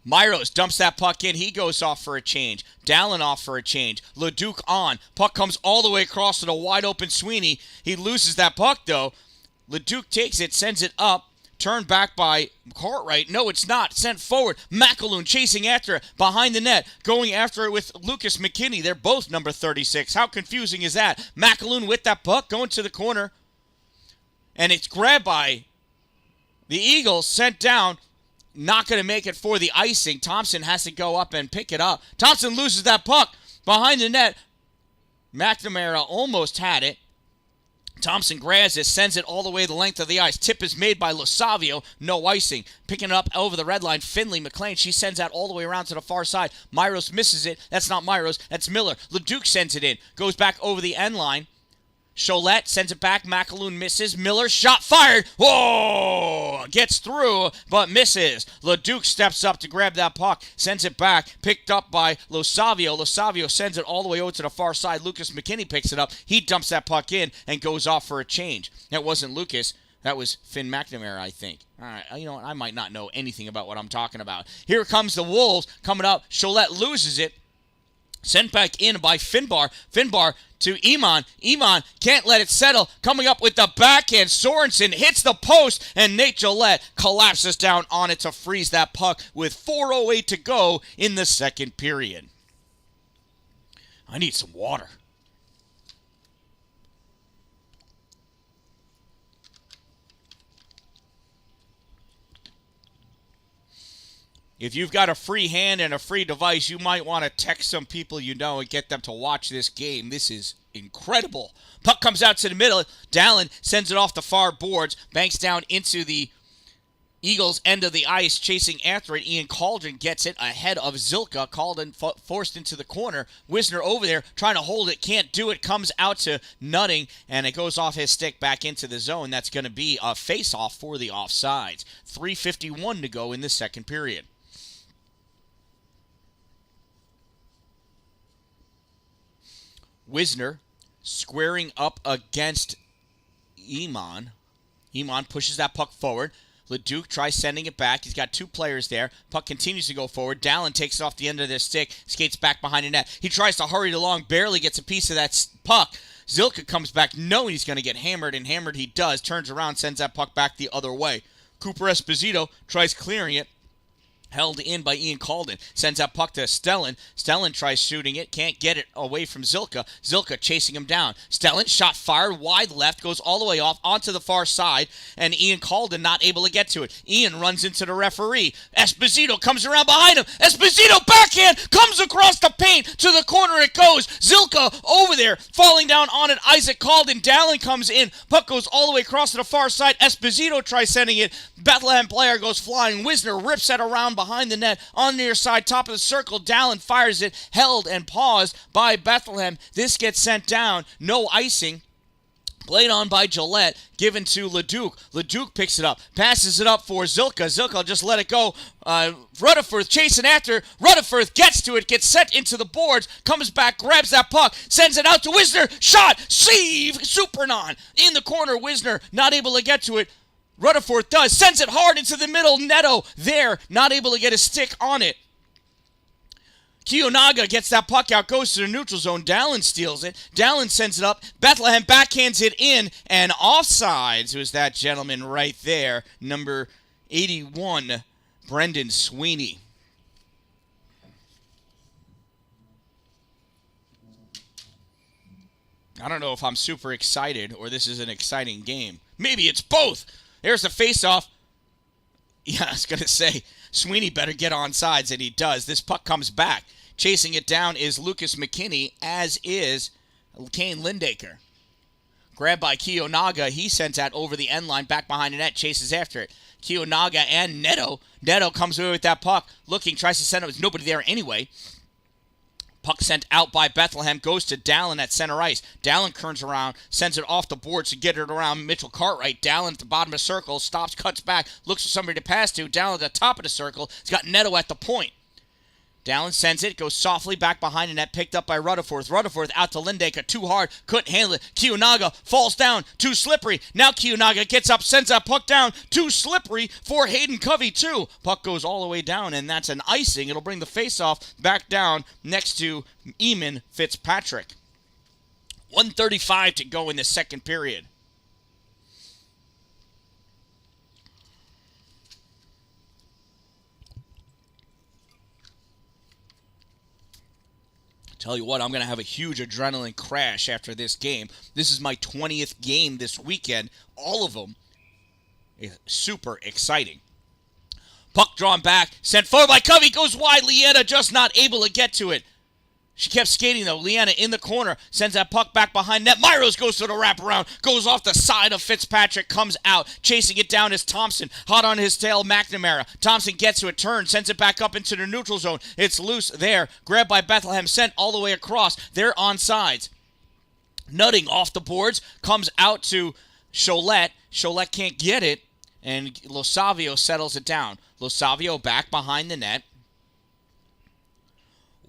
Myros dumps that puck in. He goes off for a change. Dallin off for a change. LeDuc on. Puck comes all the way across to the wide open Sweeney. He loses that puck, though. LeDuc takes it, sends it up. Turned back by Cartwright. No, it's not. Sent forward. McAloon chasing after it. Behind the net. Going after it with Lucas McKinney. They're both number 36. How confusing is that? McAloon with that puck. Going to the corner. And it's grabbed by the Eagles. Sent down. Not going to make it for the icing. Thompson has to go up and pick it up. Thompson loses that puck. Behind the net. McNamara almost had it. Thompson grabs it, sends it all the way the length of the ice. Tip is made by Losavio. No icing. Picking it up over the red line. Finley McLean. She sends that all the way around to the far side. Myros misses it. That's not Myros. That's Miller. LeDuc sends it in. Goes back over the end line. Cholette sends it back. McAloon misses. Miller shot fired. Whoa! Gets through, but misses. LeDuc steps up to grab that puck. Sends it back. Picked up by Losavio. Losavio sends it all the way over to the far side. Lucas McKinney picks it up. He dumps that puck in and goes off for a change. That wasn't Lucas. That was Finn McNamara, I think. All right, you know what? I might not know anything about what I'm talking about. Here comes the Wolves coming up. Cholette loses it. Sent back in by Finbar. Finbar to Iman. Iman can't let it settle. Coming up with the backhand. Sorensen hits the post, and Nate Gillette collapses down on it to freeze that puck with 4:08 to go in the second period. I need some water. If you've got a free hand and a free device, you might want to text some people you know and get them to watch this game. This is incredible. Puck comes out to the middle. Dallin sends it off the far boards. Banks down into the Eagles' end of the ice, chasing after it. Ian Cauldron gets it ahead of Zilka. Cauldron forced into the corner. Wisner over there trying to hold it. Can't do it. Comes out to Nutting, and it goes off his stick back into the zone. That's going to be a face-off for the offsides. 3:51 to go in the second period. Wisner squaring up against Iman. Iman pushes that puck forward. LeDuc tries sending it back. He's got two players there. Puck continues to go forward. Dallin takes it off the end of their stick. Skates back behind the net. He tries to hurry it along. Barely gets a piece of that puck. Zilka comes back knowing he's going to get hammered, and hammered he does. Turns around, sends that puck back the other way. Cooper Esposito tries clearing it. Held in by Ian Cauldron. Sends that puck to Stellan. Stellan tries shooting it. Can't get it away from Zilka. Zilka chasing him down. Stellan shot fired wide left. Goes all the way off onto the far side. And Ian Cauldron not able to get to it. Ian runs into the referee. Esposito comes around behind him. Esposito backhand. Comes across the paint. To the corner it goes. Zilka over there. Falling down on it. Isaac Cauldron. Dallin comes in. Puck goes all the way across to the far side. Esposito tries sending it. Bethlehem player goes flying. Wisner rips it around behind the net on the near side, top of the circle. Dallin fires it, held and paused by Bethlehem. This gets sent down. No icing. Played on by Gillette, given to Leduc. Leduc picks it up, passes it up for Zilka. Zilka just let it go. Rutherford chasing after. Rutherford gets to it, gets sent into the boards, comes back, grabs that puck, sends it out to Wisner. Shot, save, Supernon. In the corner, Wisner not able to get to it. Rutherford does, sends it hard into the middle. Neto there, not able to get a stick on it. Kiyonaga gets that puck out, goes to the neutral zone. Dallin steals it. Dallin sends it up. Bethlehem backhands it in, and offsides was that gentleman right there, number 81, Brendan Sweeney. I don't know if I'm super excited or this is an exciting game. Maybe it's both. There's the face-off. Yeah, I was going to say, Sweeney better get on sides, and he does. This puck comes back. Chasing it down is Lucas McKinney, as is Kane Lindaker. Grabbed by Kiyonaga. He sends that over the end line, back behind the net, chases after it. Kiyonaga and Neto. Neto comes away with that puck, looking, tries to send it. There's nobody there anyway. Puck sent out by Bethlehem, goes to Dallin at center ice. Dallin turns around, sends it off the boards to get it around Mitchell Cartwright. Dallin at the bottom of the circle, stops, cuts back, looks for somebody to pass to. Dallin at the top of the circle. He's got Neto at the point. Dallin sends it, goes softly back behind the net, picked up by Rutherford. Rutherford out to Lindaker, too hard, couldn't handle it. Kiyonaga falls down, too slippery. Now Kiyonaga gets up, sends that puck down, too slippery for Hayden Covey too. Puck goes all the way down, and that's an icing. It'll bring the faceoff back down next to Eamon Fitzpatrick. 1:35 to go in the second period. Tell you what, I'm going to have a huge adrenaline crash after this game. This is my 20th game this weekend. All of them is super exciting. Puck drawn back, sent forward by Covey, goes wide. Leanna just not able to get to it. She kept skating, though. Leanna in the corner, sends that puck back behind net. Myros goes to the wraparound, goes off the side of Fitzpatrick, comes out. Chasing it down is Thompson. Hot on his tail, McNamara. Thompson gets to it, turns, sends it back up into the neutral zone. It's loose there. Grabbed by Bethlehem, sent all the way across. They're on sides. Nutting off the boards, comes out to Cholette. Cholette can't get it, and Losavio settles it down. Losavio back behind the net.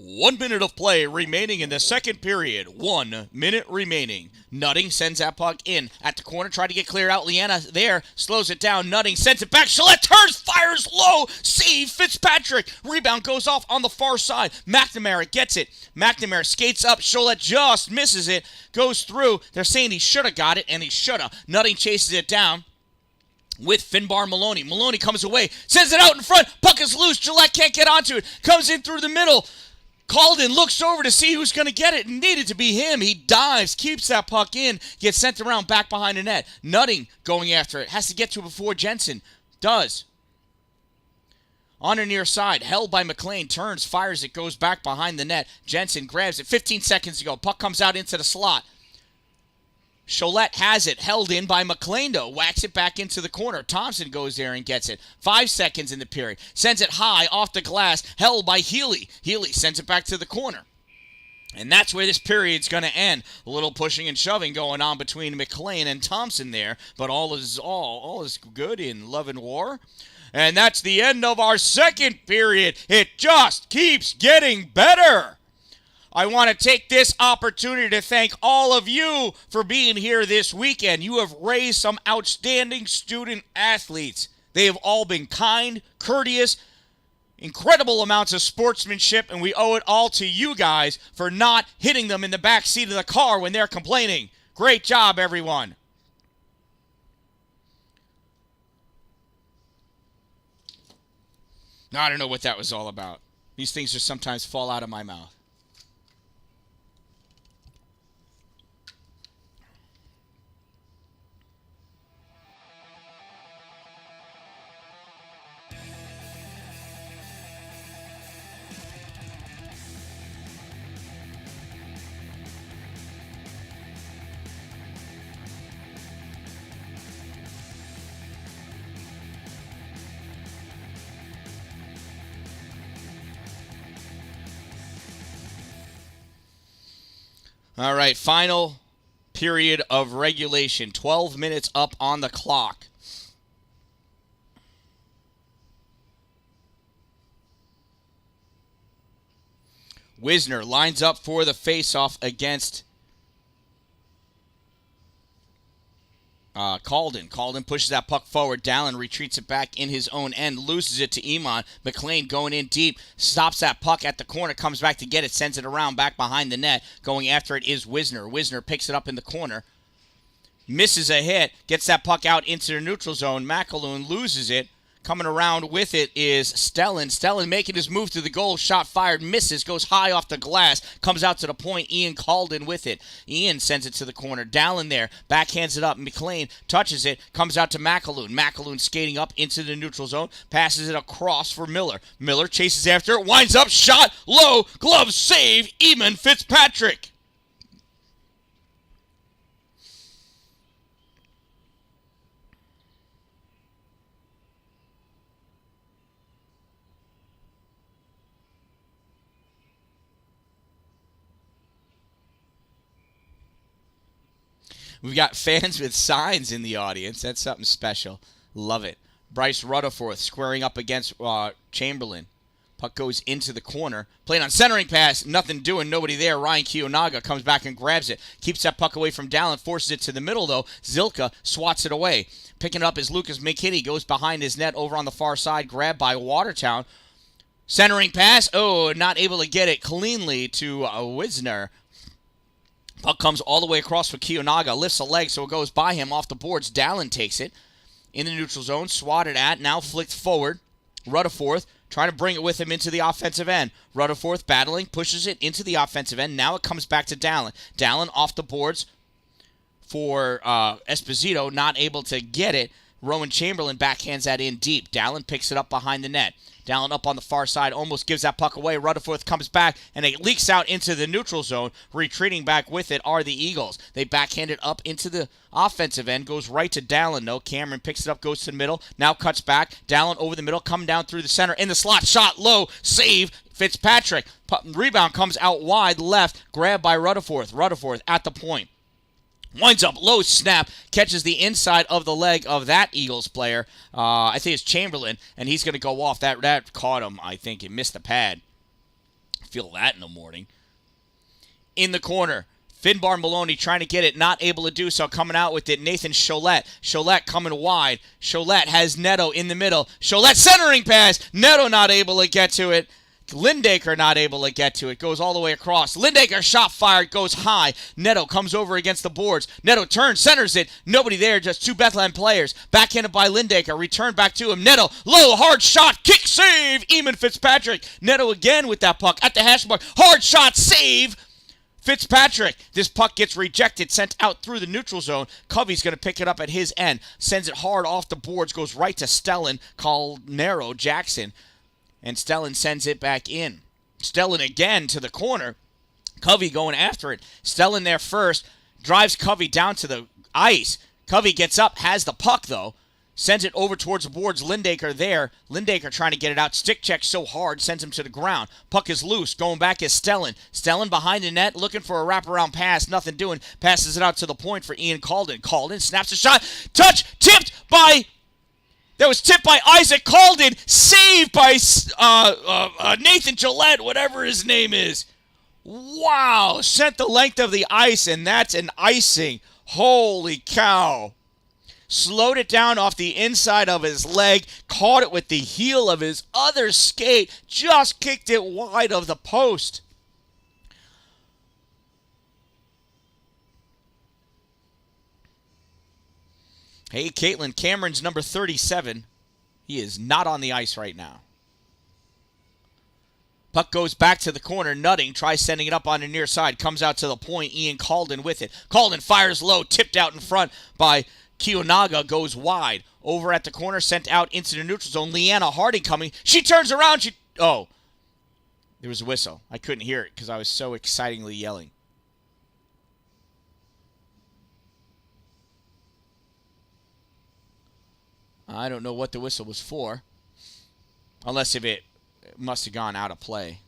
1 minute of play remaining in the second period. 1 minute remaining. Nutting sends that puck in at the corner. Tried to get cleared out. Leanna there. Slows it down. Nutting sends it back. Cholette turns. Fires low. Save Fitzpatrick. Rebound goes off on the far side. McNamara gets it. McNamara skates up. Cholette just misses it. Goes through. They're saying he should have got it, and he should have. Nutting chases it down with Finbar Maloney. Maloney comes away. Sends it out in front. Puck is loose. Gillette can't get onto it. Comes in through the middle. Calden looks over to see who's going to get it. It needed to be him. He dives, keeps that puck in, gets sent around back behind the net. Nutting going after it. Has to get to it before Jensen. Does. On her near side, held by McLean, turns, fires it, goes back behind the net. Jensen grabs it. 15 seconds to go. Puck comes out into the slot. Cholette has it, held in by McLean, though. Whacks it back into the corner. Thompson goes there and gets it. 5 seconds in the period. Sends it high off the glass, held by Healy. Healy sends it back to the corner. And that's where this period's going to end. A little pushing and shoving going on between McLean and Thompson there. But all is good in love and war. And that's the end of our second period. It just keeps getting better. I want to take this opportunity to thank all of you for being here this weekend. You have raised some outstanding student athletes. They have all been kind, courteous, incredible amounts of sportsmanship, and we owe it all to you guys for not hitting them in the back seat of the car when they're complaining. Great job, everyone. I don't know what that was all about. These things just sometimes fall out of my mouth. All right, final period of regulation. 12 minutes up on the clock. Wisner lines up for the face-off against Calden. Calden pushes that puck forward. Dallin retreats it back in his own end, loses it to Iman. McLean going in deep, stops that puck at the corner, comes back to get it, sends it around back behind the net. Going after it is Wisner. Wisner picks it up in the corner, misses a hit, gets that puck out into the neutral zone. McAloon loses it. Coming around with it is Stellan. Stellan making his move to the goal. Shot fired, misses, goes high off the glass, comes out to the point. Ian Calden with it. Ian sends it to the corner. Dallin there, backhands it up. McLean touches it, comes out to McAloon. McAloon skating up into the neutral zone, passes it across for Miller. Miller chases after it, winds up, shot, low, glove save, Eamon Fitzpatrick. We've got fans with signs in the audience. That's something special. Love it. Bryce Rutherford squaring up against Chamberlain. Puck goes into the corner. Played on centering pass. Nothing doing. Nobody there. Ryan Kiyonaga comes back and grabs it. Keeps that puck away from Dallin. Forces it to the middle, though. Zilka swats it away. Picking it up is Lucas McKinney. Goes behind his net over on the far side. Grabbed by Watertown. Centering pass. Oh, not able to get it cleanly to Wisner. Puck comes all the way across for Kiyonaga. Lifts a leg so it goes by him off the boards. Dallin takes it in the neutral zone. Swatted at. Now flicked forward. Rutherford trying to bring it with him into the offensive end. Rutherford battling. Pushes it into the offensive end. Now it comes back to Dallin. Dallin off the boards for Esposito. Not able to get it. Rowan Chamberlain backhands that in deep. Dallin picks it up behind the net. Dallin up on the far side, almost gives that puck away. Rutherford comes back, and it leaks out into the neutral zone. Retreating back with it are the Eagles. They backhand it up into the offensive end. Goes right to Dallin, though. Cameron picks it up, goes to the middle. Now cuts back. Dallin over the middle, come down through the center. In the slot, shot low, save. Fitzpatrick. Rebound comes out wide left. Grabbed by Rutherford. Rutherford at the point. Winds up, low snap, catches the inside of the leg of that Eagles player. I think it's Chamberlain, and he's going to go off. That caught him, I think. He missed the pad. Feel that in the morning. In the corner, Finbar Maloney trying to get it, not able to do so. Coming out with it, Nathan Cholette. Cholette coming wide. Cholette has Neto in the middle. Cholette centering pass. Neto not able to get to it. Lindaker not able to get to it. Goes all the way across. Lindaker shot fired. Goes high. Neto comes over against the boards. Neto turns. Centers it. Nobody there. Just two Bethlehem players. Backhanded by Lindaker. Return back to him. Neto. Low. Hard shot. Kick save. Eamon Fitzpatrick. Neto again with that puck. At the hash mark. Hard shot. Save. Fitzpatrick. This puck gets rejected. Sent out through the neutral zone. Covey's going to pick it up at his end. Sends it hard off the boards. Goes right to Stellan. Calnero Jackson. And Stellan sends it back in. Stellan again to the corner. Covey going after it. Stellan there first. Drives Covey down to the ice. Covey gets up. Has the puck, though. Sends it over towards the boards. Lindaker there. Lindaker trying to get it out. Stick check so hard. Sends him to the ground. Puck is loose. Going back is Stellan. Stellan behind the net. Looking for a wraparound pass. Nothing doing. Passes it out to the point for Ian Calden. Calden snaps a shot. Touch. Tipped by... That was tipped by Isaac Calden, saved by Nathan Gillette, whatever his name is. Wow, sent the length of the ice, and that's an icing. Holy cow. Slowed it down off the inside of his leg, caught it with the heel of his other skate, just kicked it wide of the post. Hey, Caitlin, Cameron's number 37. He is not on the ice right now. Puck goes back to the corner. Nutting tries sending it up on the near side. Comes out to the point. Ian Calden with it. Calden fires low. Tipped out in front by Kiyonaga. Goes wide. Over at the corner. Sent out into the neutral zone. Leanna Harding coming. She turns around. Oh. There was a whistle. I couldn't hear it because I was so excitingly yelling. I don't know what the whistle was for. Unless if it must have gone out of play.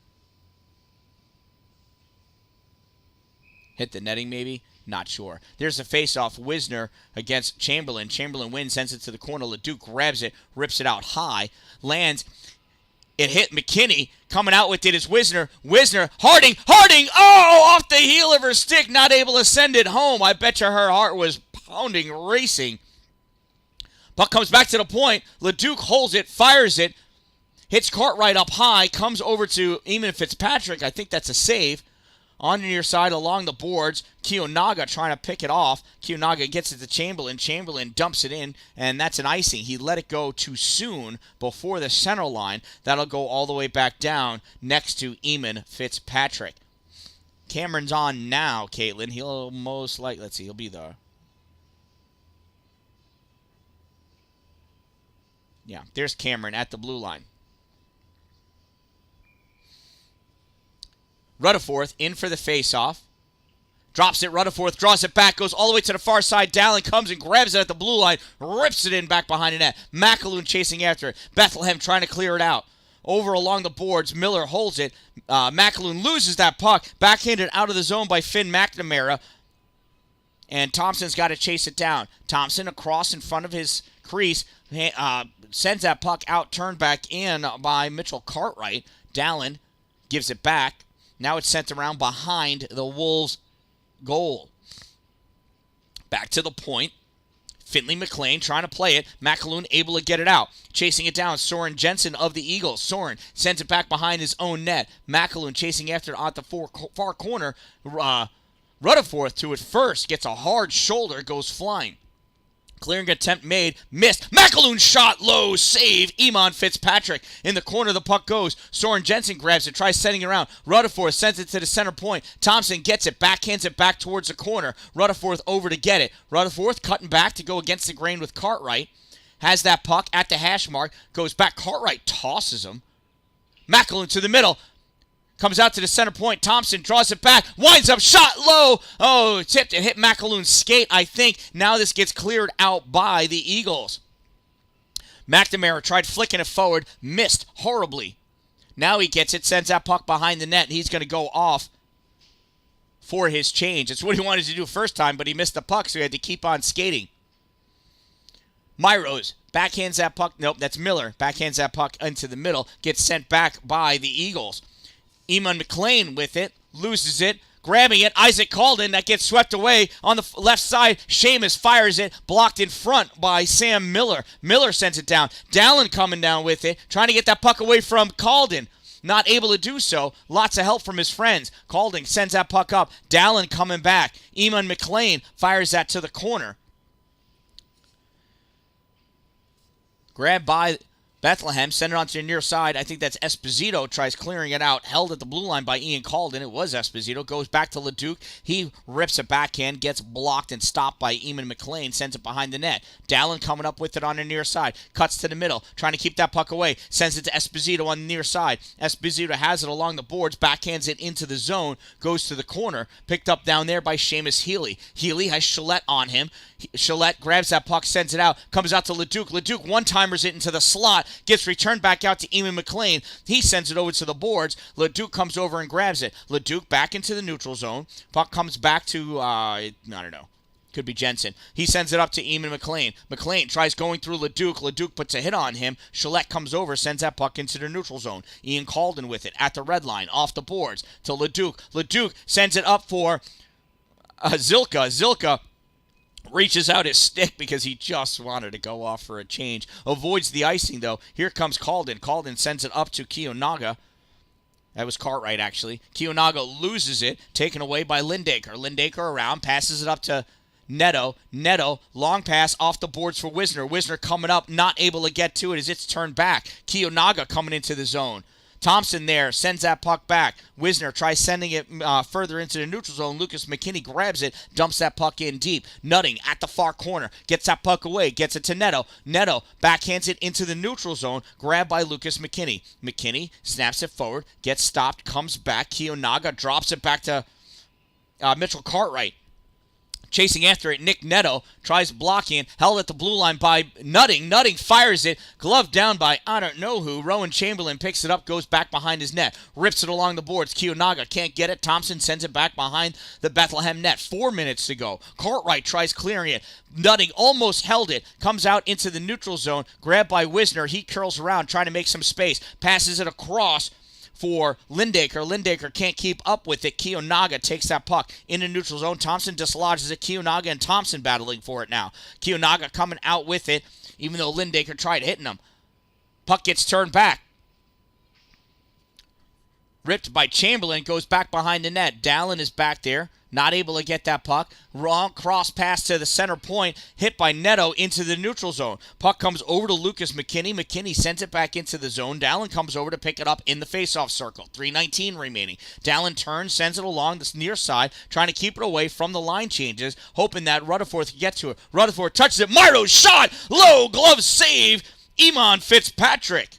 Hit the netting maybe. Not sure. There's a face-off. Wisner against Chamberlain. Chamberlain wins, sends it to the corner. Leduc grabs it, rips it out high, lands. It hit McKinney. Coming out with it is Wisner. Wisner, Harding, oh, off the heel of her stick, not able to send it home. I bet you her heart was pounding, racing. Puck comes back to the point. Leduc holds it, fires it, hits Cartwright up high, comes over to Eamon Fitzpatrick. I think that's a save. On the near side along the boards, Kiyonaga trying to pick it off. Kiyonaga gets it to Chamberlain. Chamberlain dumps it in, and that's an icing. He let it go too soon before the center line. That'll go all the way back down next to Eamon Fitzpatrick. Cameron's on now, Caitlin. He'll most likely, let's see, he'll be the... Yeah, there's Cameron at the blue line. Rutherford in for the face-off. Drops it. Rutherford draws it back. Goes all the way to the far side. Dallin comes and grabs it at the blue line. Rips it in back behind the net. McAloon chasing after it. Bethlehem trying to clear it out. Over along the boards. Miller holds it. McAloon loses that puck. Backhanded out of the zone by Finn McNamara. And Thompson's got to chase it down. Thompson across in front of his crease. Sends that puck out. Turned back in by Mitchell Cartwright. Dallin gives it back. Now it's sent around behind the Wolves' goal. Back to the point. Finley McLean trying to play it. McAloon able to get it out. Chasing it down. Soren Jensen of the Eagles. Soren sends it back behind his own net. McAloon chasing after it at the far corner. Rutherford to it first. Gets a hard shoulder. Goes flying. Clearing attempt made, missed. McAloon shot low, save. Eamon Fitzpatrick in the corner. The puck goes. Soren Jensen grabs it, tries sending it around. Rutherford sends it to the center point. Thompson gets it, backhands it back towards the corner. Rutherford over to get it. Rutherford cutting back to go against the grain with Cartwright. Has that puck at the hash mark. Goes back. Cartwright tosses him. McAloon to the middle. Comes out to the center point. Thompson draws it back. Winds up. Shot low. Oh, tipped. It hit McAloon's skate, I think. Now this gets cleared out by the Eagles. McNamara tried flicking it forward. Missed horribly. Now he gets it. Sends that puck behind the net. He's going to go off for his change. It's what he wanted to do first time, but he missed the puck, so he had to keep on skating. Myros backhands that puck. Nope, that's Miller. Backhands that puck into the middle. Gets sent back by the Eagles. Eamon McLean with it, loses it, grabbing it. Isaac Calden, that gets swept away on the left side. Seamus fires it, blocked in front by Sam Miller. Miller sends it down. Dallin coming down with it, trying to get that puck away from Calden. Not able to do so. Lots of help from his friends. Calden sends that puck up. Dallin coming back. Eamon McLean fires that to the corner. Grabbed by Bethlehem, send it onto the near side. I think that's Esposito. Tries clearing it out. Held at the blue line by Ian Calden. It was Esposito. Goes back to Leduc. He rips a backhand. Gets blocked and stopped by Eamon McLean. Sends it behind the net. Dallin coming up with it on the near side. Cuts to the middle. Trying to keep that puck away. Sends it to Esposito on the near side. Esposito has it along the boards. Backhands it into the zone. Goes to the corner. Picked up down there by Seamus Healy. Healy has Gillette on him. Gillette grabs that puck. Sends it out. Comes out to Leduc. Leduc one-timers it into the slot. Gets returned back out to Eamon McLean. He sends it over to the boards. Leduc comes over and grabs it. Leduc back into the neutral zone. Puck comes back to, I don't know. Could be Jensen. He sends it up to Eamon McLean. McLean tries going through Leduc. Leduc puts a hit on him. Gillette comes over, sends that puck into the neutral zone. Ian Calden with it at the red line, off the boards to Leduc. Leduc sends it up for Zilka. Zilka reaches out his stick because he just wanted to go off for a change. Avoids the icing, though. Here comes Calden. Calden sends it up to Kiyonaga. That was Cartwright, actually. Kiyonaga loses it, taken away by Lindaker. Lindaker around, passes it up to Neto. Neto, long pass off the boards for Wisner. Wisner coming up, not able to get to it as it's turned back. Kiyonaga coming into the zone. Thompson there, sends that puck back. Wisner tries sending it further into the neutral zone. Lucas McKinney grabs it, dumps that puck in deep. Nutting at the far corner, gets that puck away, gets it to Neto. Neto backhands it into the neutral zone, grabbed by Lucas McKinney. McKinney snaps it forward, gets stopped, comes back. Kiyonaga drops it back to Mitchell Cartwright. Chasing after it, Nick Neto tries blocking, held at the blue line by Nutting. Nutting fires it, glove down by I don't know who. Rowan Chamberlain picks it up, goes back behind his net, rips it along the boards. Kiyonaga can't get it. Thompson sends it back behind the Bethlehem net. 4 minutes to go. Cartwright tries clearing it. Nutting almost held it, comes out into the neutral zone, grabbed by Wisner. He curls around, trying to make some space, passes it across for Lindaker. Lindaker can't keep up with it. Kiyonaga takes that puck into neutral zone. Thompson dislodges it. Kiyonaga and Thompson battling for it now. Kiyonaga coming out with it, even though Lindaker tried hitting him. Puck gets turned back. Ripped by Chamberlain, goes back behind the net. Dallin is back there, not able to get that puck. Wrong cross pass to the center point, hit by Neto into the neutral zone. Puck comes over to Lucas McKinney. McKinney sends it back into the zone. Dallin comes over to pick it up in the faceoff circle. 3:19 remaining. Dallin turns, sends it along the near side, trying to keep it away from the line changes, hoping that Rutherford can get to it. Rutherford touches it. Myro's shot! Low glove save! Iman Fitzpatrick.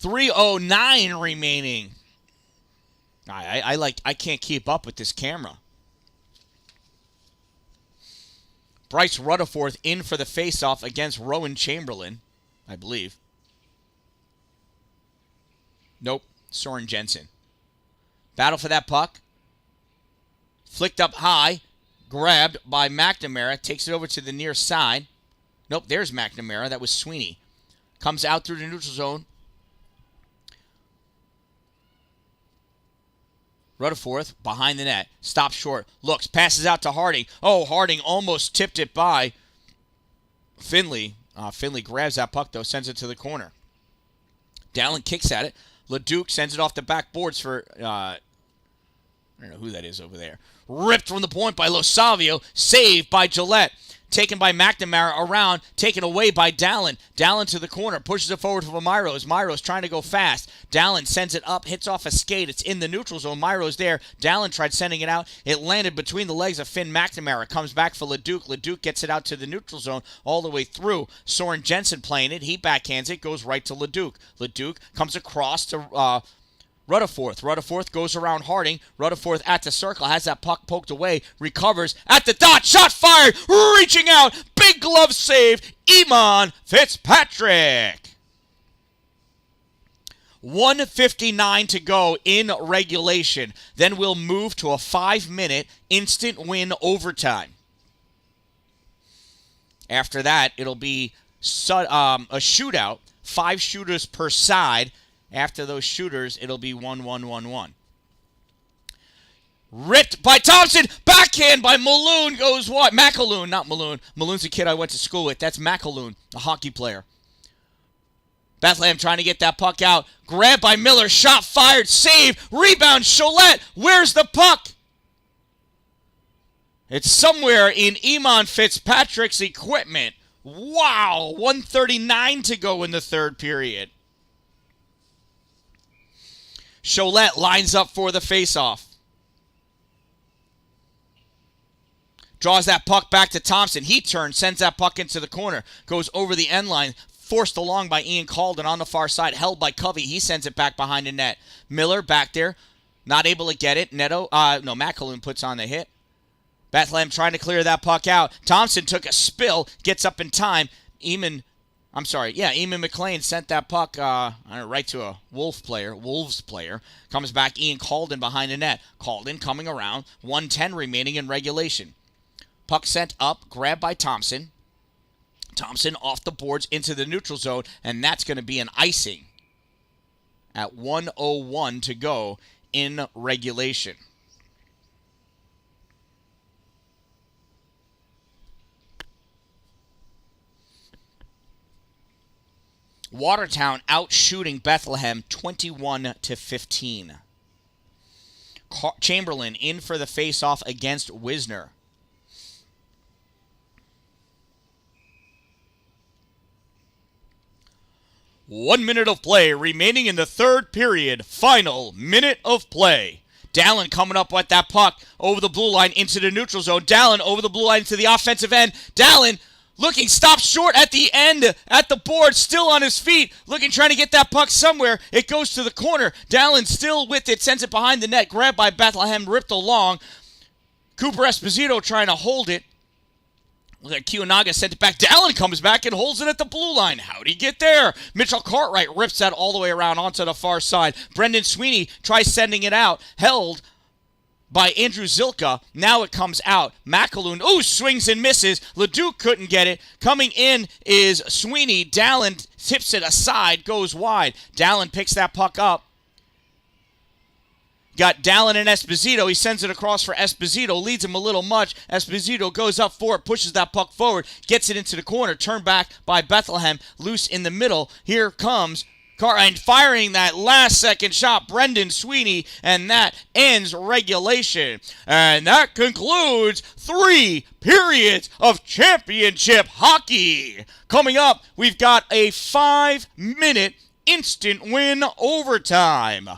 3:09 remaining. I can't keep up with this camera. Bryce Rutherford in for the faceoff against Rowan Chamberlain, I believe. Nope, Soren Jensen. Battle for that puck. Flicked up high, grabbed by McNamara, takes it over to the near side. Nope, there's McNamara. That was Sweeney. Comes out through the neutral zone. Rutherford behind the net. Stops short. Looks. Passes out to Harding. Oh, Harding almost tipped it by Finley. Finley grabs that puck, though. Sends it to the corner. Dallin kicks at it. LeDuc sends it off the backboards for... I don't know who that is over there. Ripped from the point by Lo Savio. Saved by Gillette. Taken by McNamara around. Taken away by Dallin. Dallin to the corner. Pushes it forward for Myros. Myros trying to go fast. Dallin sends it up. Hits off a skate. It's in the neutral zone. Myros there. Dallin tried sending it out. It landed between the legs of Finn McNamara. Comes back for LeDuc. LeDuc gets it out to the neutral zone all the way through. Soren Jensen playing it. He backhands it. Goes right to LeDuc. LeDuc comes across to... Rutherford. Rutherford goes around Harding. Rutherford at the circle. Has that puck poked away. Recovers. At the dot. Shot fired. Reaching out. Big glove save. Iman Fitzpatrick. 1:59 to go in regulation. Then we'll move to a 5-minute instant win overtime. After that, it'll be a shootout. 5 shooters per side. After those shooters, it'll be 1-1-1-1. Ripped by Thompson. Backhand by Malone goes what? McAloon, not Malone. Maloon's a kid I went to school with. That's McAloon, a hockey player. Bethlehem trying to get that puck out. Grabbed by Miller. Shot fired. Save. Rebound. Cholette. Where's the puck? It's somewhere in Iman Fitzpatrick's equipment. Wow. 1:39 to go in the third period. Cholette lines up for the faceoff. Draws that puck back to Thompson. He turns, sends that puck into the corner. Goes over the end line. Forced along by Ian Calden on the far side. Held by Covey. He sends it back behind the net. Miller back there. Not able to get it. McAloon puts on the hit. Bethlehem trying to clear that puck out. Thompson took a spill. Gets up in time. Eamon McLean sent that puck right to a Wolves player. Comes back, Ian Calden behind the net. Calden coming around, 1:10 remaining in regulation. Puck sent up, grabbed by Thompson. Thompson off the boards into the neutral zone, and that's going to be an icing at 1:01 to go in regulation. Watertown out shooting Bethlehem 21-15. Chamberlain in for the faceoff against Wisner. One minute of play remaining in the third period. Final minute of play. Dallin coming up with that puck over the blue line into the neutral zone. Dallin over the blue line to the offensive end. Dallin looking, stopped short at the end, at the board, still on his feet, looking, trying to get that puck somewhere. It goes to the corner. Dallin still with it, sends it behind the net, grabbed by Bethlehem, ripped along. Cooper Esposito trying to hold it. Kiyonaga sent it back. Dallin comes back and holds it at the blue line. How'd he get there? Mitchell Cartwright rips that all the way around onto the far side. Brendan Sweeney tries sending it out. Held by Andrew Zilka. Now it comes out. McAloon, swings and misses. Leduc couldn't get it. Coming in is Sweeney. Dallin tips it aside, goes wide. Dallin picks that puck up. Got Dallin and Esposito. He sends it across for Esposito. Leads him a little much. Esposito goes up for it. Pushes that puck forward. Gets it into the corner. Turned back by Bethlehem. Loose in the middle. Here comes Cartwright firing that last second shot. Brendan Sweeney. And that ends regulation. And that concludes 3 periods of championship hockey. Coming up, we've got a 5-minute instant win overtime.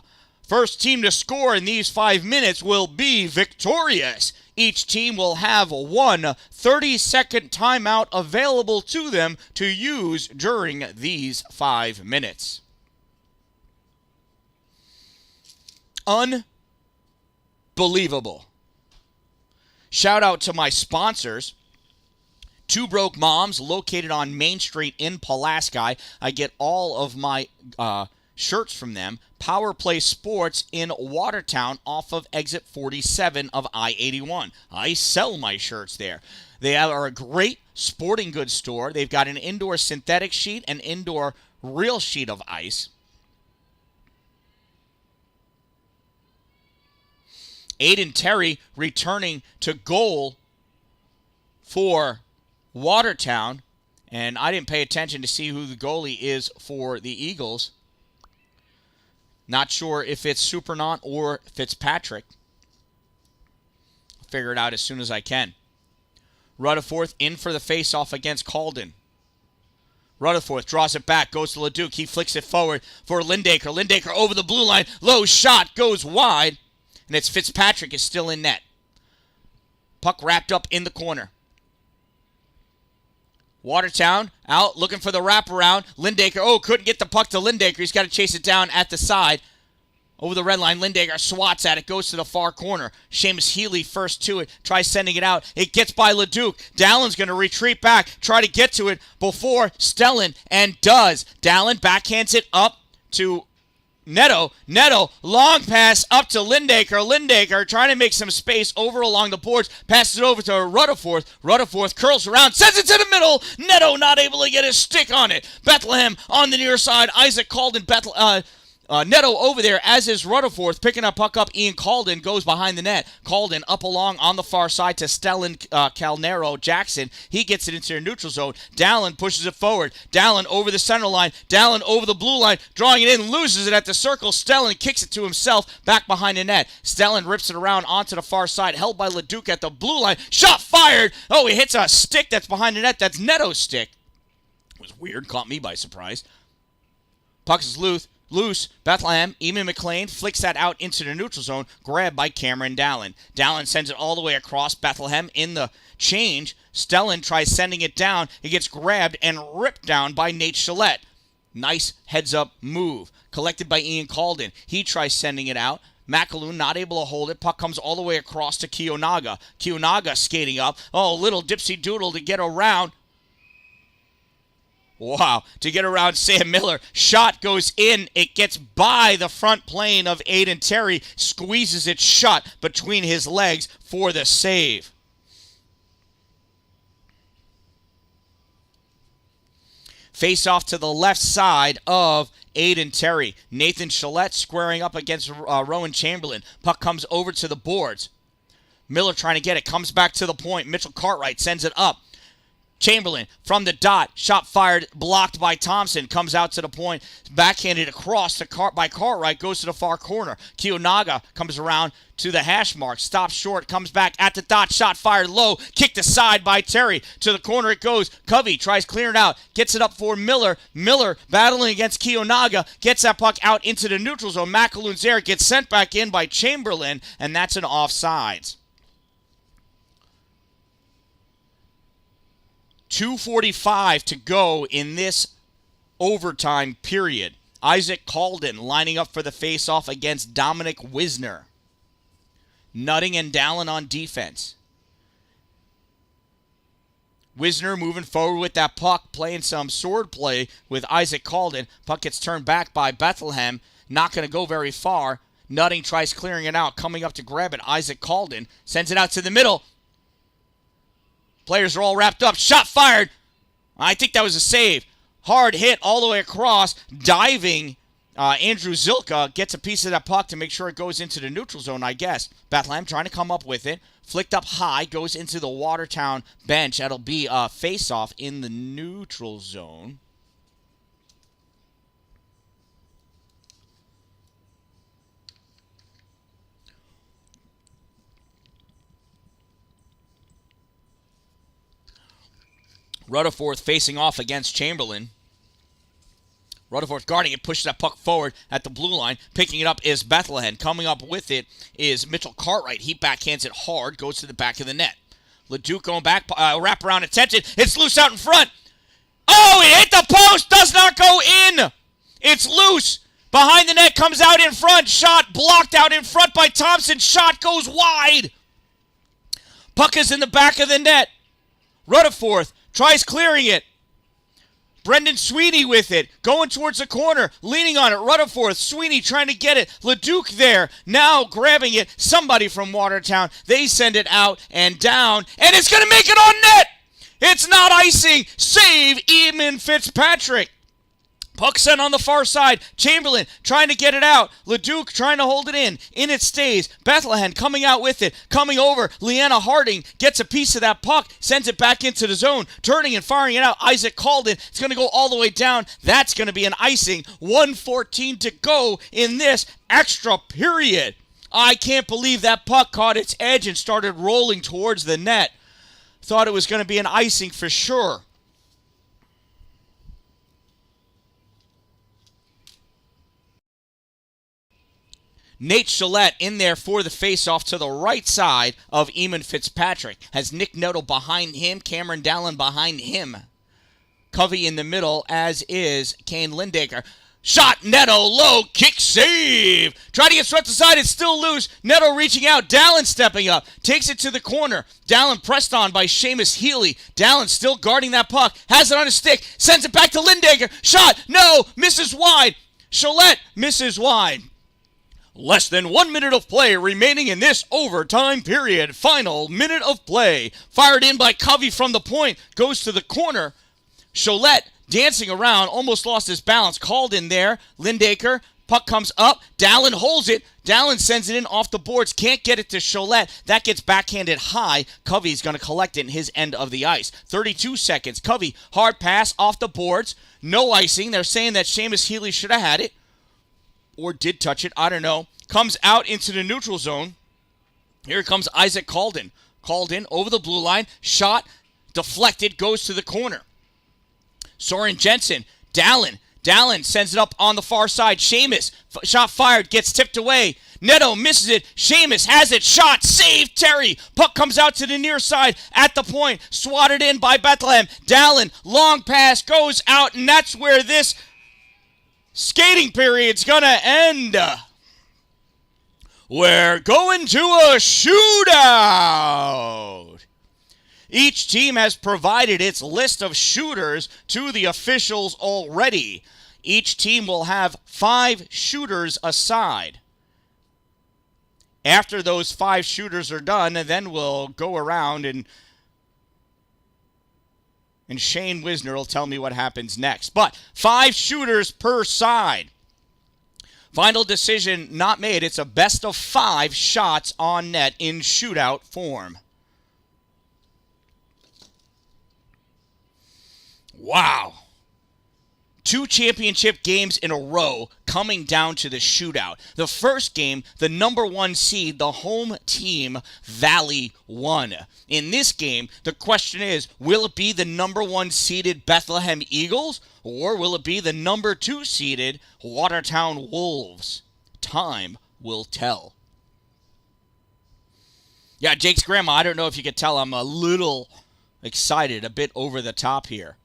First team to score in these 5 minutes will be victorious. Each team will have one 30-second timeout available to them to use during these 5 minutes. Unbelievable. Shout out to my sponsors. Two Broke Moms, located on Main Street in Pulaski. I get all of my shirts from them. Power Play Sports in Watertown off of exit 47 of I-81. I sell my shirts there. They are a great sporting goods store. They've got an indoor synthetic sheet and indoor real sheet of ice. Aiden Terry returning to goal for Watertown. And I didn't pay attention to see who the goalie is for the Eagles. Not sure if it's Supernant or Fitzpatrick. I'll figure it out as soon as I can. Rutherford in for the face-off against Calden. Rutherford draws it back, goes to Leduc. He flicks it forward for Lindaker. Lindaker over the blue line. Low shot goes wide. And it's Fitzpatrick is still in net. Puck wrapped up in the corner. Watertown out looking for the wraparound. Lindaker, couldn't get the puck to Lindaker. He's got to chase it down at the side. Over the red line, Lindaker swats at it, goes to the far corner. Seamus Healy first to it, tries sending it out. It gets by Leduc. Dallin's going to retreat back, try to get to it before Stellan, and does. Dallin backhands it up to Neto, long pass up to Lindaker. Lindaker trying to make some space over along the boards. Passes it over to Rutherford. Rutherford curls around, sends it to the middle. Neto not able to get his stick on it. Bethlehem on the near side. Isaac Calden, Neto over there, as is Rutherford. Picking up puck up. Ian Calden goes behind the net. Calden up along on the far side to Stellan Calnero Jackson. He gets it into the neutral zone. Dallin pushes it forward. Dallin over the center line. Dallin over the blue line. Drawing it in. Loses it at the circle. Stellan kicks it to himself. Back behind the net. Stellan rips it around onto the far side. Held by Leduc at the blue line. Shot fired. He hits a stick that's behind the net. That's Neto's stick. It was weird. Caught me by surprise. Puck is loose. Bethlehem, Eamon McLean flicks that out into the neutral zone, grabbed by Cameron Dallin. Dallin sends it all the way across Bethlehem in the change. Stellan tries sending it down. He gets grabbed and ripped down by Nate Gillette. Nice heads-up move. Collected by Ian Calden. He tries sending it out. McAloon not able to hold it. Puck comes all the way across to Kiyonaga. Kiyonaga skating up. Little dipsy doodle to get around. Wow, to get around Sam Miller. Shot goes in. It gets by the front plane of Aiden Terry. Squeezes it shut between his legs for the save. Face off to the left side of Aiden Terry. Nathan Gillette squaring up against Rowan Chamberlain. Puck comes over to the boards. Miller trying to get it. Comes back to the point. Mitchell Cartwright sends it up. Chamberlain from the dot, shot fired, blocked by Thompson, comes out to the point, backhanded across by Cartwright, goes to the far corner. Kiyonaga comes around to the hash mark, stops short, comes back at the dot, shot fired low, kicked aside by Terry. To the corner it goes. Covey tries clearing out, gets it up for Miller. Miller battling against Kiyonaga, gets that puck out into the neutral zone. McAloon's there, gets sent back in by Chamberlain, and that's an offsides. 2:45 to go in this overtime period. Isaac Calden lining up for the faceoff against Dominic Wisner. Nutting and Dallin on defense. Wisner moving forward with that puck, playing some sword play with Isaac Calden. Puck gets turned back by Bethlehem. Not going to go very far. Nutting tries clearing it out. Coming up to grab it, Isaac Calden sends it out to the middle. Players are all wrapped up. Shot fired. I think that was a save. Hard hit all the way across. Diving Andrew Zilka gets a piece of that puck to make sure it goes into the neutral zone, I guess. Bethlehem trying to come up with it. Flicked up high, goes into the Watertown bench. That'll be a face-off in the neutral zone. Rutherford facing off against Chamberlain. Rutherford guarding it, pushes that puck forward at the blue line. Picking it up is Bethlehem. Coming up with it is Mitchell Cartwright. He backhands it hard, goes to the back of the net. Leduc going back, wraparound attention. It's loose out in front. Oh, it hit the post, does not go in. It's loose. Behind the net, comes out in front. Shot blocked out in front by Thompson. Shot goes wide. Puck is in the back of the net. Rutherford tries clearing it. Brendan Sweeney with it, going towards the corner, leaning on it. Rutherford, Sweeney trying to get it. Leduc there, now grabbing it. Somebody from Watertown. They send it out and down, and it's going to make it on net. It's not icing. Save Eamon Fitzpatrick. Puck sent on the far side. Chamberlain trying to get it out. Leduc trying to hold it in. In it stays. Bethlehem coming out with it. Coming over. Leanna Harding gets a piece of that puck. Sends it back into the zone. Turning and firing it out. Isaac Calden. It's going to go all the way down. That's going to be an icing. 1:14 to go in this extra period. I can't believe that puck caught its edge and started rolling towards the net. Thought it was going to be an icing for sure. Nate Gillette in there for the faceoff to the right side of Eamon Fitzpatrick. Has Nick Nettle behind him, Cameron Dallin behind him. Covey in the middle, as is Kane Lindaker. Shot, Netto, low, kick, save. Trying to get swept aside, it's still loose. Netto reaching out, Dallin stepping up. Takes it to the corner. Dallin pressed on by Seamus Healy. Dallin still guarding that puck. Has it on his stick, sends it back to Lindaker. Shot, no, misses wide. Gillette misses wide. Less than 1 minute of play remaining in this overtime period. Final minute of play. Fired in by Covey from the point. Goes to the corner. Gillette dancing around. Almost lost his balance. Called in there. Lindaker. Puck comes up. Dallin holds it. Dallin sends it in off the boards. Can't get it to Gillette. That gets backhanded high. Covey's going to collect it in his end of the ice. 32 seconds. Covey, hard pass off the boards. No icing. They're saying that Seamus Healy should have had it. Or did touch it. I don't know. Comes out into the neutral zone. Here comes Isaac Calden. Calden over the blue line. Shot. Deflected. Goes to the corner. Soren Jensen. Dallin. Dallin sends it up on the far side. Seamus. Shot fired. Gets tipped away. Netto misses it. Seamus has it. Shot. Save Terry. Puck comes out to the near side. At the point. Swatted in by Bethlehem. Dallin. Long pass. Goes out. And that's where this skating period's going to end. We're going to a shootout. Each team has provided its list of shooters to the officials already. Each team will have 5 shooters aside. After those 5 shooters are done, then we'll go around and Shane Wisner will tell me what happens next. But 5 shooters per side. Final decision not made. It's a best of 5 shots on net in shootout form. Wow. 2 championship games in a row coming down to the shootout. The first game, the number 1 seed, the home team, Valley won. In this game, the question is, will it be the number 1 seeded Bethlehem Eagles, or will it be the number 2 seeded Watertown Wolves? Time will tell. Yeah, Jake's grandma, I don't know if you could tell I'm a little excited, a bit over the top here.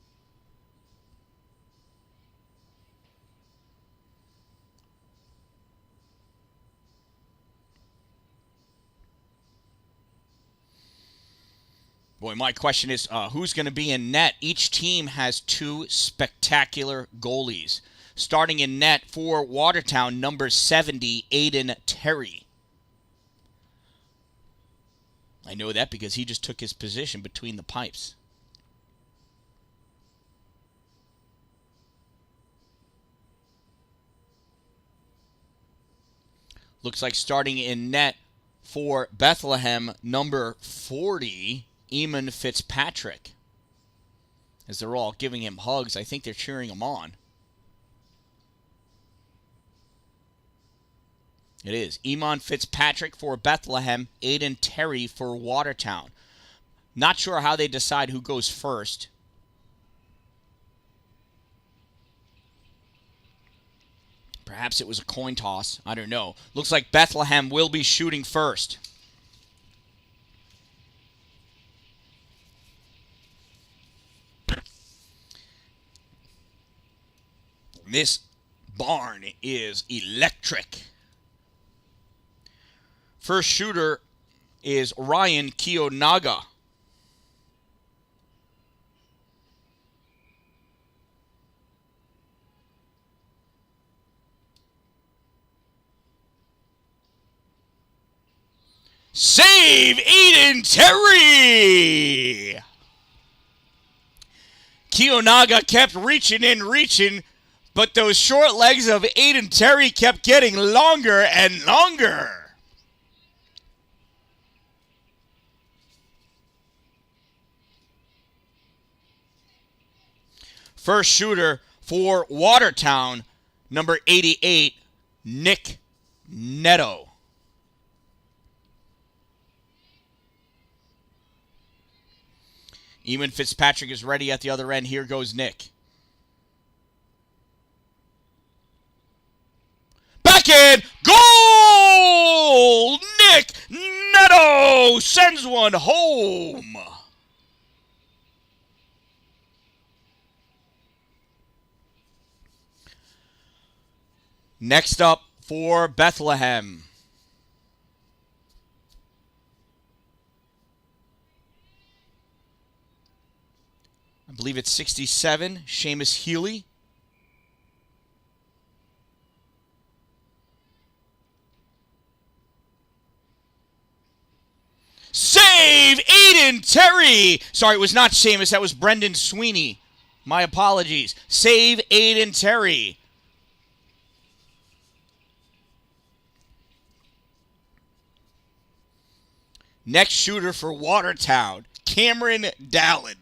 Boy, my question is, who's going to be in net? Each team has two spectacular goalies. Starting in net for Watertown, number 70, Aiden Terry. I know that because he just took his position between the pipes. Looks like starting in net for Bethlehem, number 40, Eamon Fitzpatrick. As they're all giving him hugs, I think they're cheering him on. It is Eamon Fitzpatrick for Bethlehem, Aiden Terry for Watertown. Not sure how they decide who goes first. Perhaps it was a coin toss. I don't know. Looks like Bethlehem will be shooting first. This barn is electric. First shooter is Ryan Kiyonaga. Save Aiden Terry! Kiyonaga kept reaching, but those short legs of Aiden Terry kept getting longer and longer. First shooter for Watertown, number 88, Nick Netto. Eamon Fitzpatrick is ready at the other end. Here goes Nick. Backhand, goal! Nick Netto sends one home. Next up for Bethlehem. I believe it's 67, Seamus Healy. Save Aiden Terry! Sorry, it was not Seamus, that was Brendan Sweeney. My apologies. Save Aiden Terry. Next shooter for Watertown, Cameron Dallin.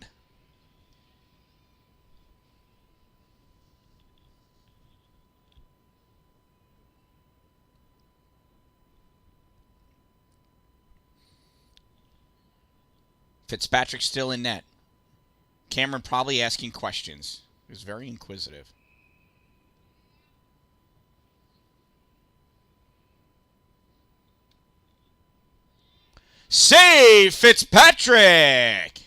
Fitzpatrick still in net. Cameron probably asking questions. He was very inquisitive. Save Fitzpatrick!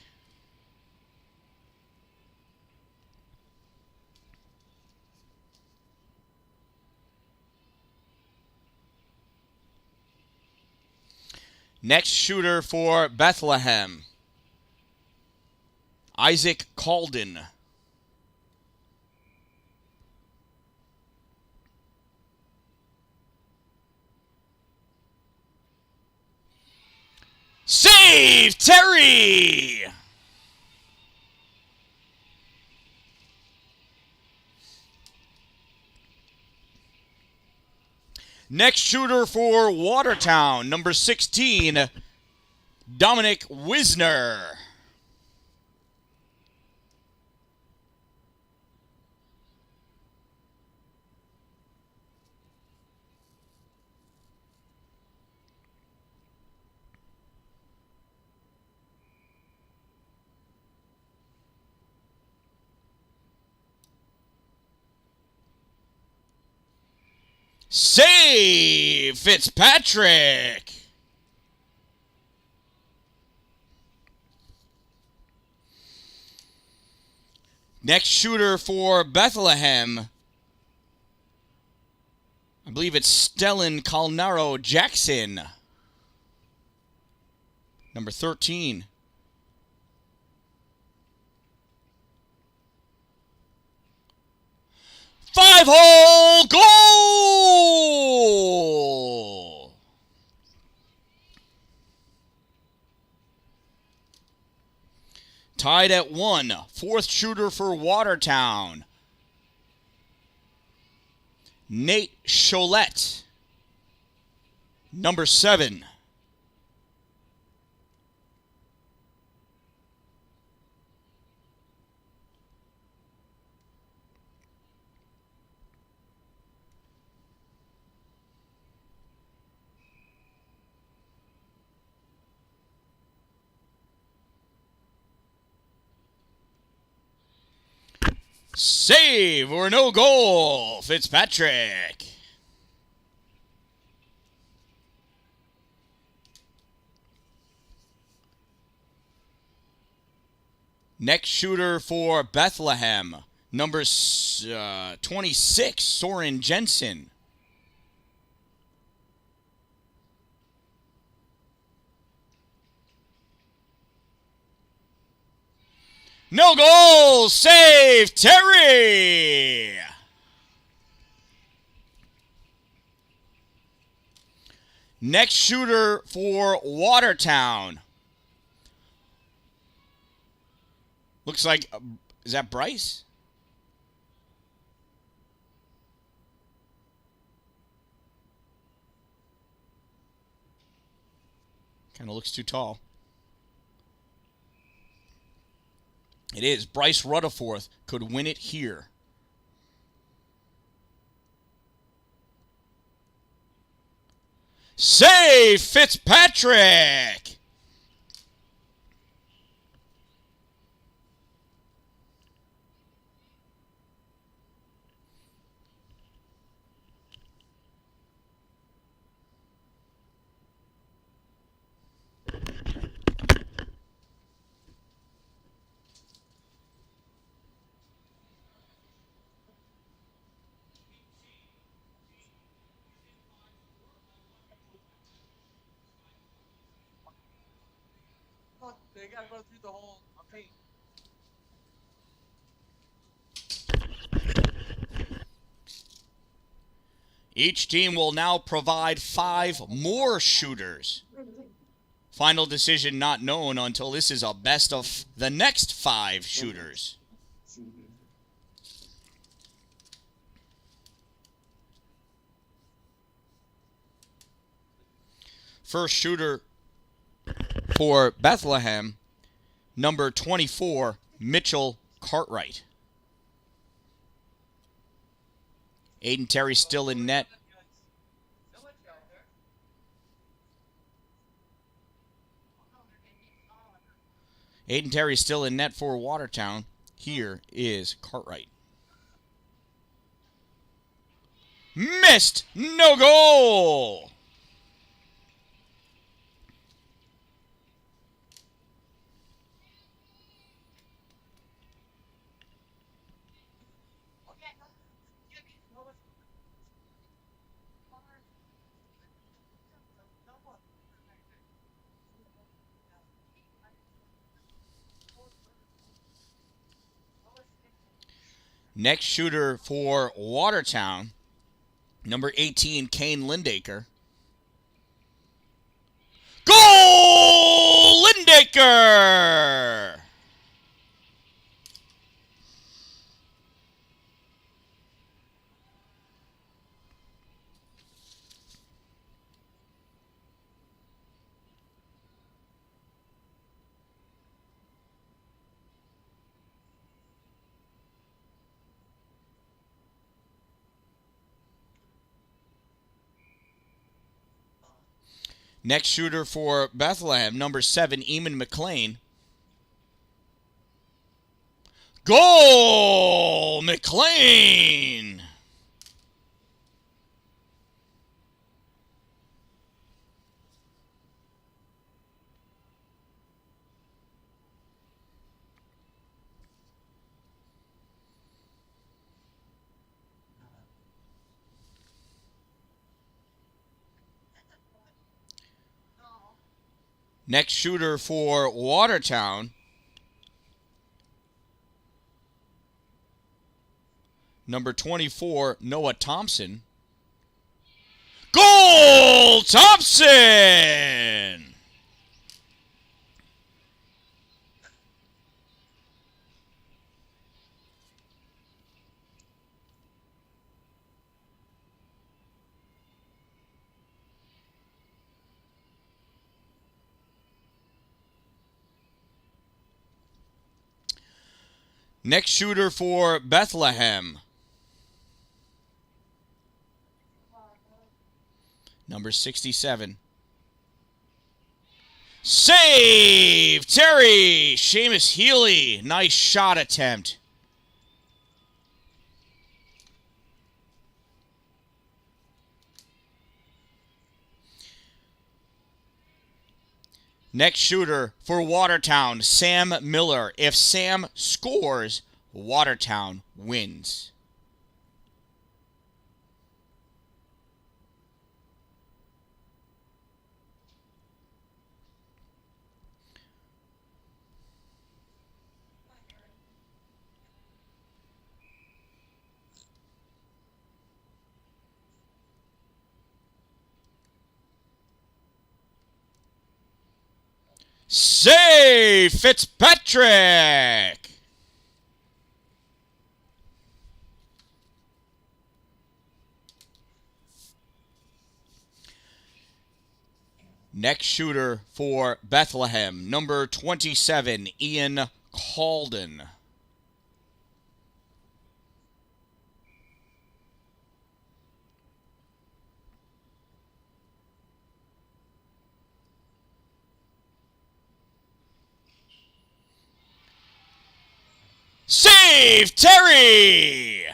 Next shooter for Bethlehem, Isaac Calden. Save Terry! Next shooter for Watertown, number 16, Dominic Wisner. Save Fitzpatrick! Next shooter for Bethlehem, I believe it's Stellan Calnaro Jackson, number 13. Five-hole goal! Tied at 1. Fourth shooter for Watertown, Nate Cholette, number 7. Save or no goal, Fitzpatrick. Next shooter for Bethlehem, number 26, Soren Jensen. No goal, save Terry. Next shooter for Watertown. Looks like, is that Bryce? Kind of looks too tall. It is. Bryce Rutherford could win it here. Save Fitzpatrick! They gotta go through the whole paint. Each team will now provide 5 more shooters. Final decision not known until this is a best of the next 5 shooters. First shooter for Bethlehem, number 24, Mitchell Cartwright. Aiden Terry still in net. Aiden Terry still in net for Watertown. Here is Cartwright. Missed! No goal! Next shooter for Watertown, number 18, Kane Lindaker. Goal! Lindaker! Next shooter for Bethlehem, number 7, Eamon McLean. Goal! McLean! Next shooter for Watertown, number 24, Noah Thompson. Goal, Thompson! Next shooter for Bethlehem, number 67. Save! Terry! Seamus Healy. Nice shot attempt. Next shooter for Watertown, Sam Miller. If Sam scores, Watertown wins. Save! Fitzpatrick! Next shooter for Bethlehem, number 27, Ian Calden. Save! Terry!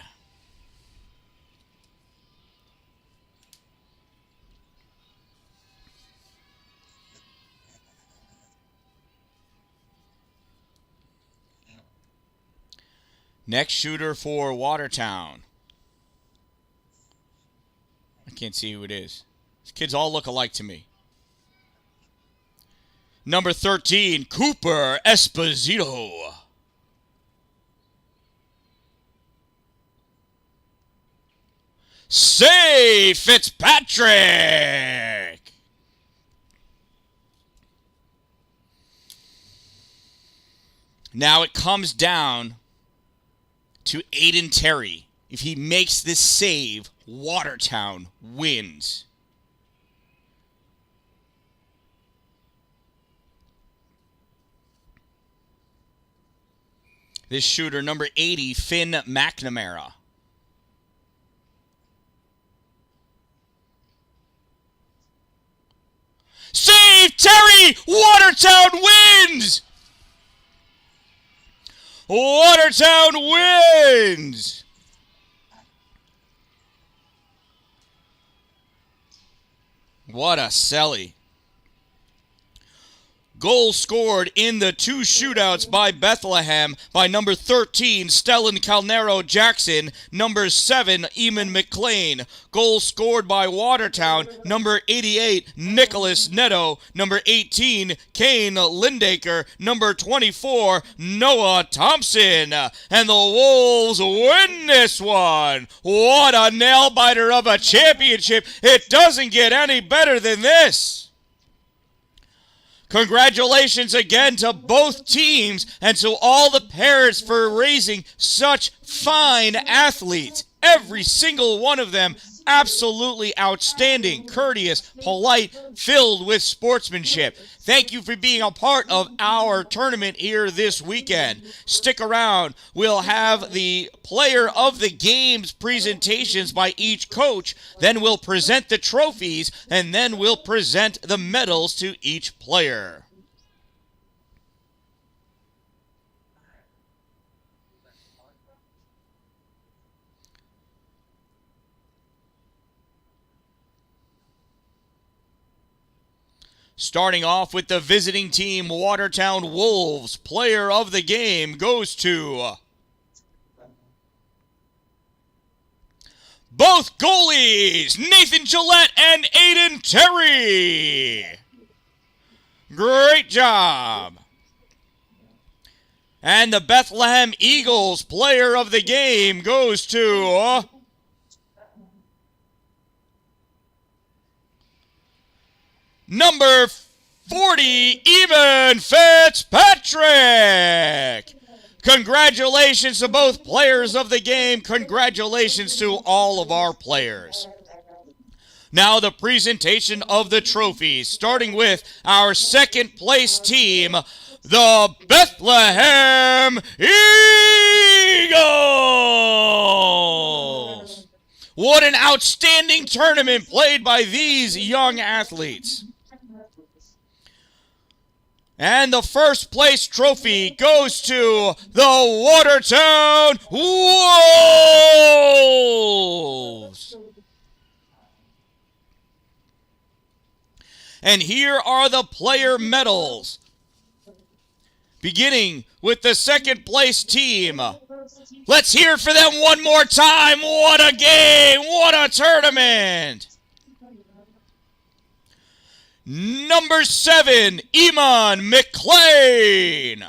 Next shooter for Watertown. I can't see who it is. These kids all look alike to me. Number 13, Cooper Esposito. Save! Fitzpatrick! Now it comes down to Aiden Terry. If he makes this save, Watertown wins. This shooter, number 80, Finn McNamara. Save! Terry! Watertown wins! Watertown wins! What a selly. Goal scored in the two shootouts by Bethlehem by number 13, Stellan Calnero Jackson, number 7, Eamon McLean. Goal scored by Watertown, number 88, Nicholas Neto, number 18, Kane Lindaker, number 24, Noah Thompson. And the Wolves win this one. What a nail-biter of a championship. It doesn't get any better than this. Congratulations again to both teams and to all the parents for raising such fine athletes. Every single one of them absolutely outstanding, courteous, polite, filled with sportsmanship. Thank you for being a part of our tournament here this weekend. Stick around. We'll have the player of the games presentations by each coach. Then we'll present the trophies, and then we'll present the medals to each player. Starting off with the visiting team, Watertown Wolves. Player of the game goes to both goalies, Nathan Gillette and Aiden Terry. Great job. And the Bethlehem Eagles player of the game goes to number 40, Eamon Fitzpatrick. Congratulations to both players of the game. Congratulations to all of our players. Now the presentation of the trophies, starting with our second place team, the Bethlehem Eagles. What an outstanding tournament played by these young athletes. And the first place trophy goes to the Watertown Wolves. And here are the player medals. Beginning with the second place team. Let's hear for them one more time. What a game! What a tournament! Number 7, Eamon McLean.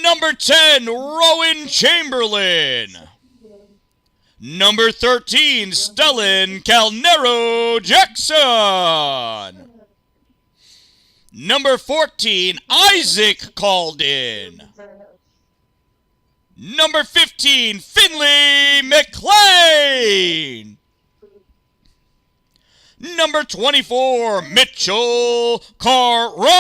Number 10, Rowan Chamberlain. Number 13, Stellan Calnero Jackson. Number 14, Isaac Calden. Number 15, Finley McLean. Number 24, Mitchell Cartwright.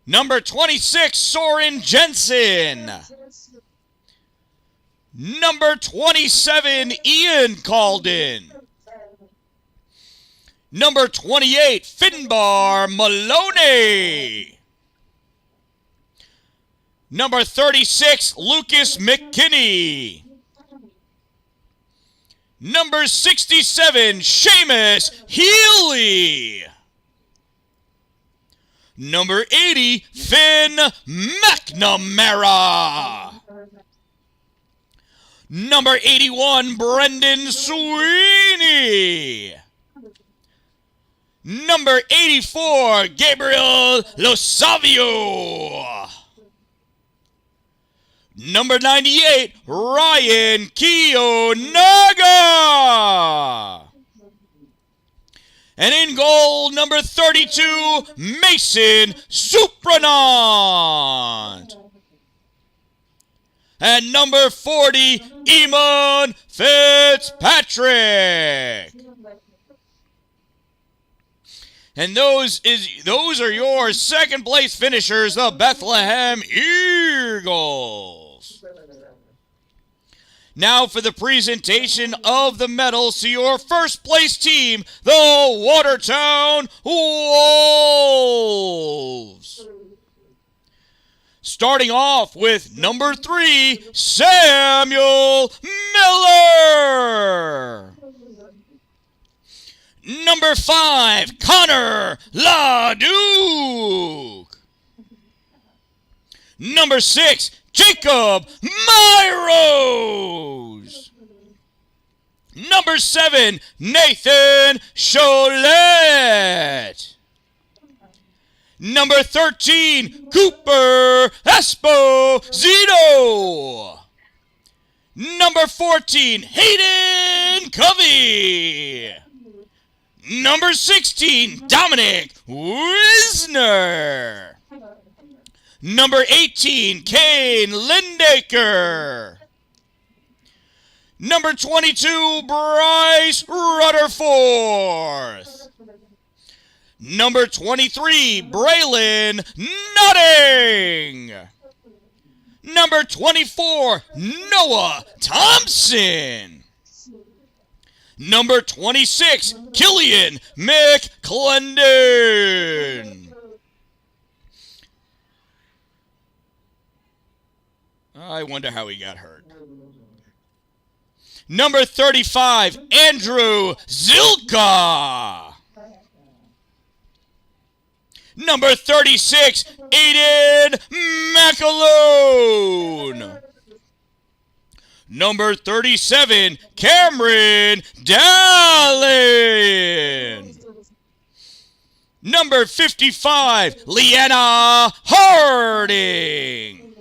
Number 26, Soren Jensen. Number 27, Ian Calden. Number 28, Finbar Maloney. Number 36, Lucas McKinney. Number 67, Seamus Healy. Number 80, Finn McNamara. Number 81, Brendan Sweeney. Number 84, Gabriel Losavio. Number 98, Ryan Kiyonaga. And in goal, number 32, Mason Supranant. And number 40, Eamon Fitzpatrick. And those are your second place finishers, the Bethlehem Eagles. Now for the presentation of the medals to your first place team, the Watertown Wolves. Starting off with number 3, Samuel Miller. Number 5, Connor LaDuke. Number 6, Jacob Myros. Number 7, Nathan Cholette. Number 13, Cooper Esposito. Number 14, Hayden Covey. Number 16, Dominic Wisner. Number 18, Kane Lindaker. Number 22, Bryce Rutherford. Number 23, Braylon Nutting. Number 24, Noah Thompson. Number 26, Killian McClendon. I wonder how he got hurt. Number 35, Andrew Zilka. Number 36, Aiden McAlone. number 37, Cameron Dallin. Number 55, Leanna Harding.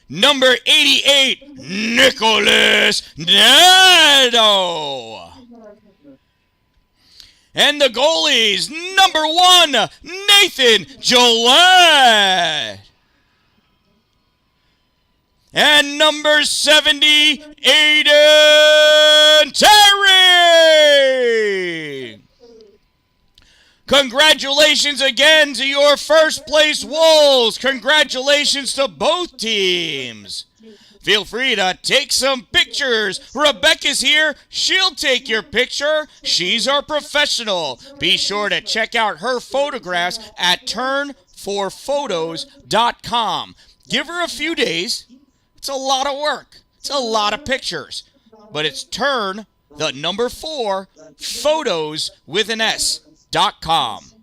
Number 88, Nicholas Nado. And the goalies, number 1, Nathan Gillette. And number 70, Aiden Terry. Congratulations again to your first place Wolves. Congratulations to both teams. Feel free to take some pictures. Rebecca's here. She'll take your picture. She's our professional. Be sure to check out her photographs at turnforphotos.com. Give her a few days. It's a lot of work. It's a lot of pictures. But it's turn, the number 4, photos with an S.com.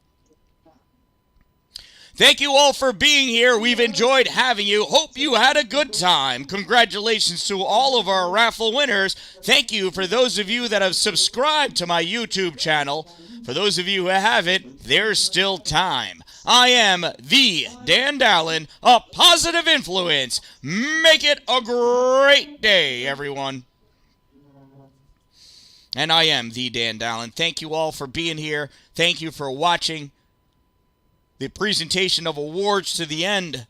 Thank you all for being here. We've enjoyed having you. Hope you had a good time. Congratulations to all of our raffle winners. Thank you for those of you that have subscribed to my YouTube channel. For those of you who haven't, there's still time. I am the Dan Dallin, a positive influence. Make it a great day, everyone. And I am the Dan Dallin. Thank you all for being here. Thank you for watching the presentation of awards to the end.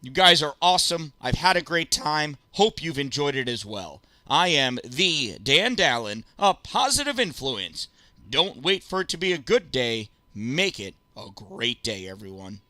You guys are awesome. I've had a great time. Hope you've enjoyed it as well. I am the Dan Dallin, a positive influence. Don't wait for it to be a good day. Make it a great day, everyone.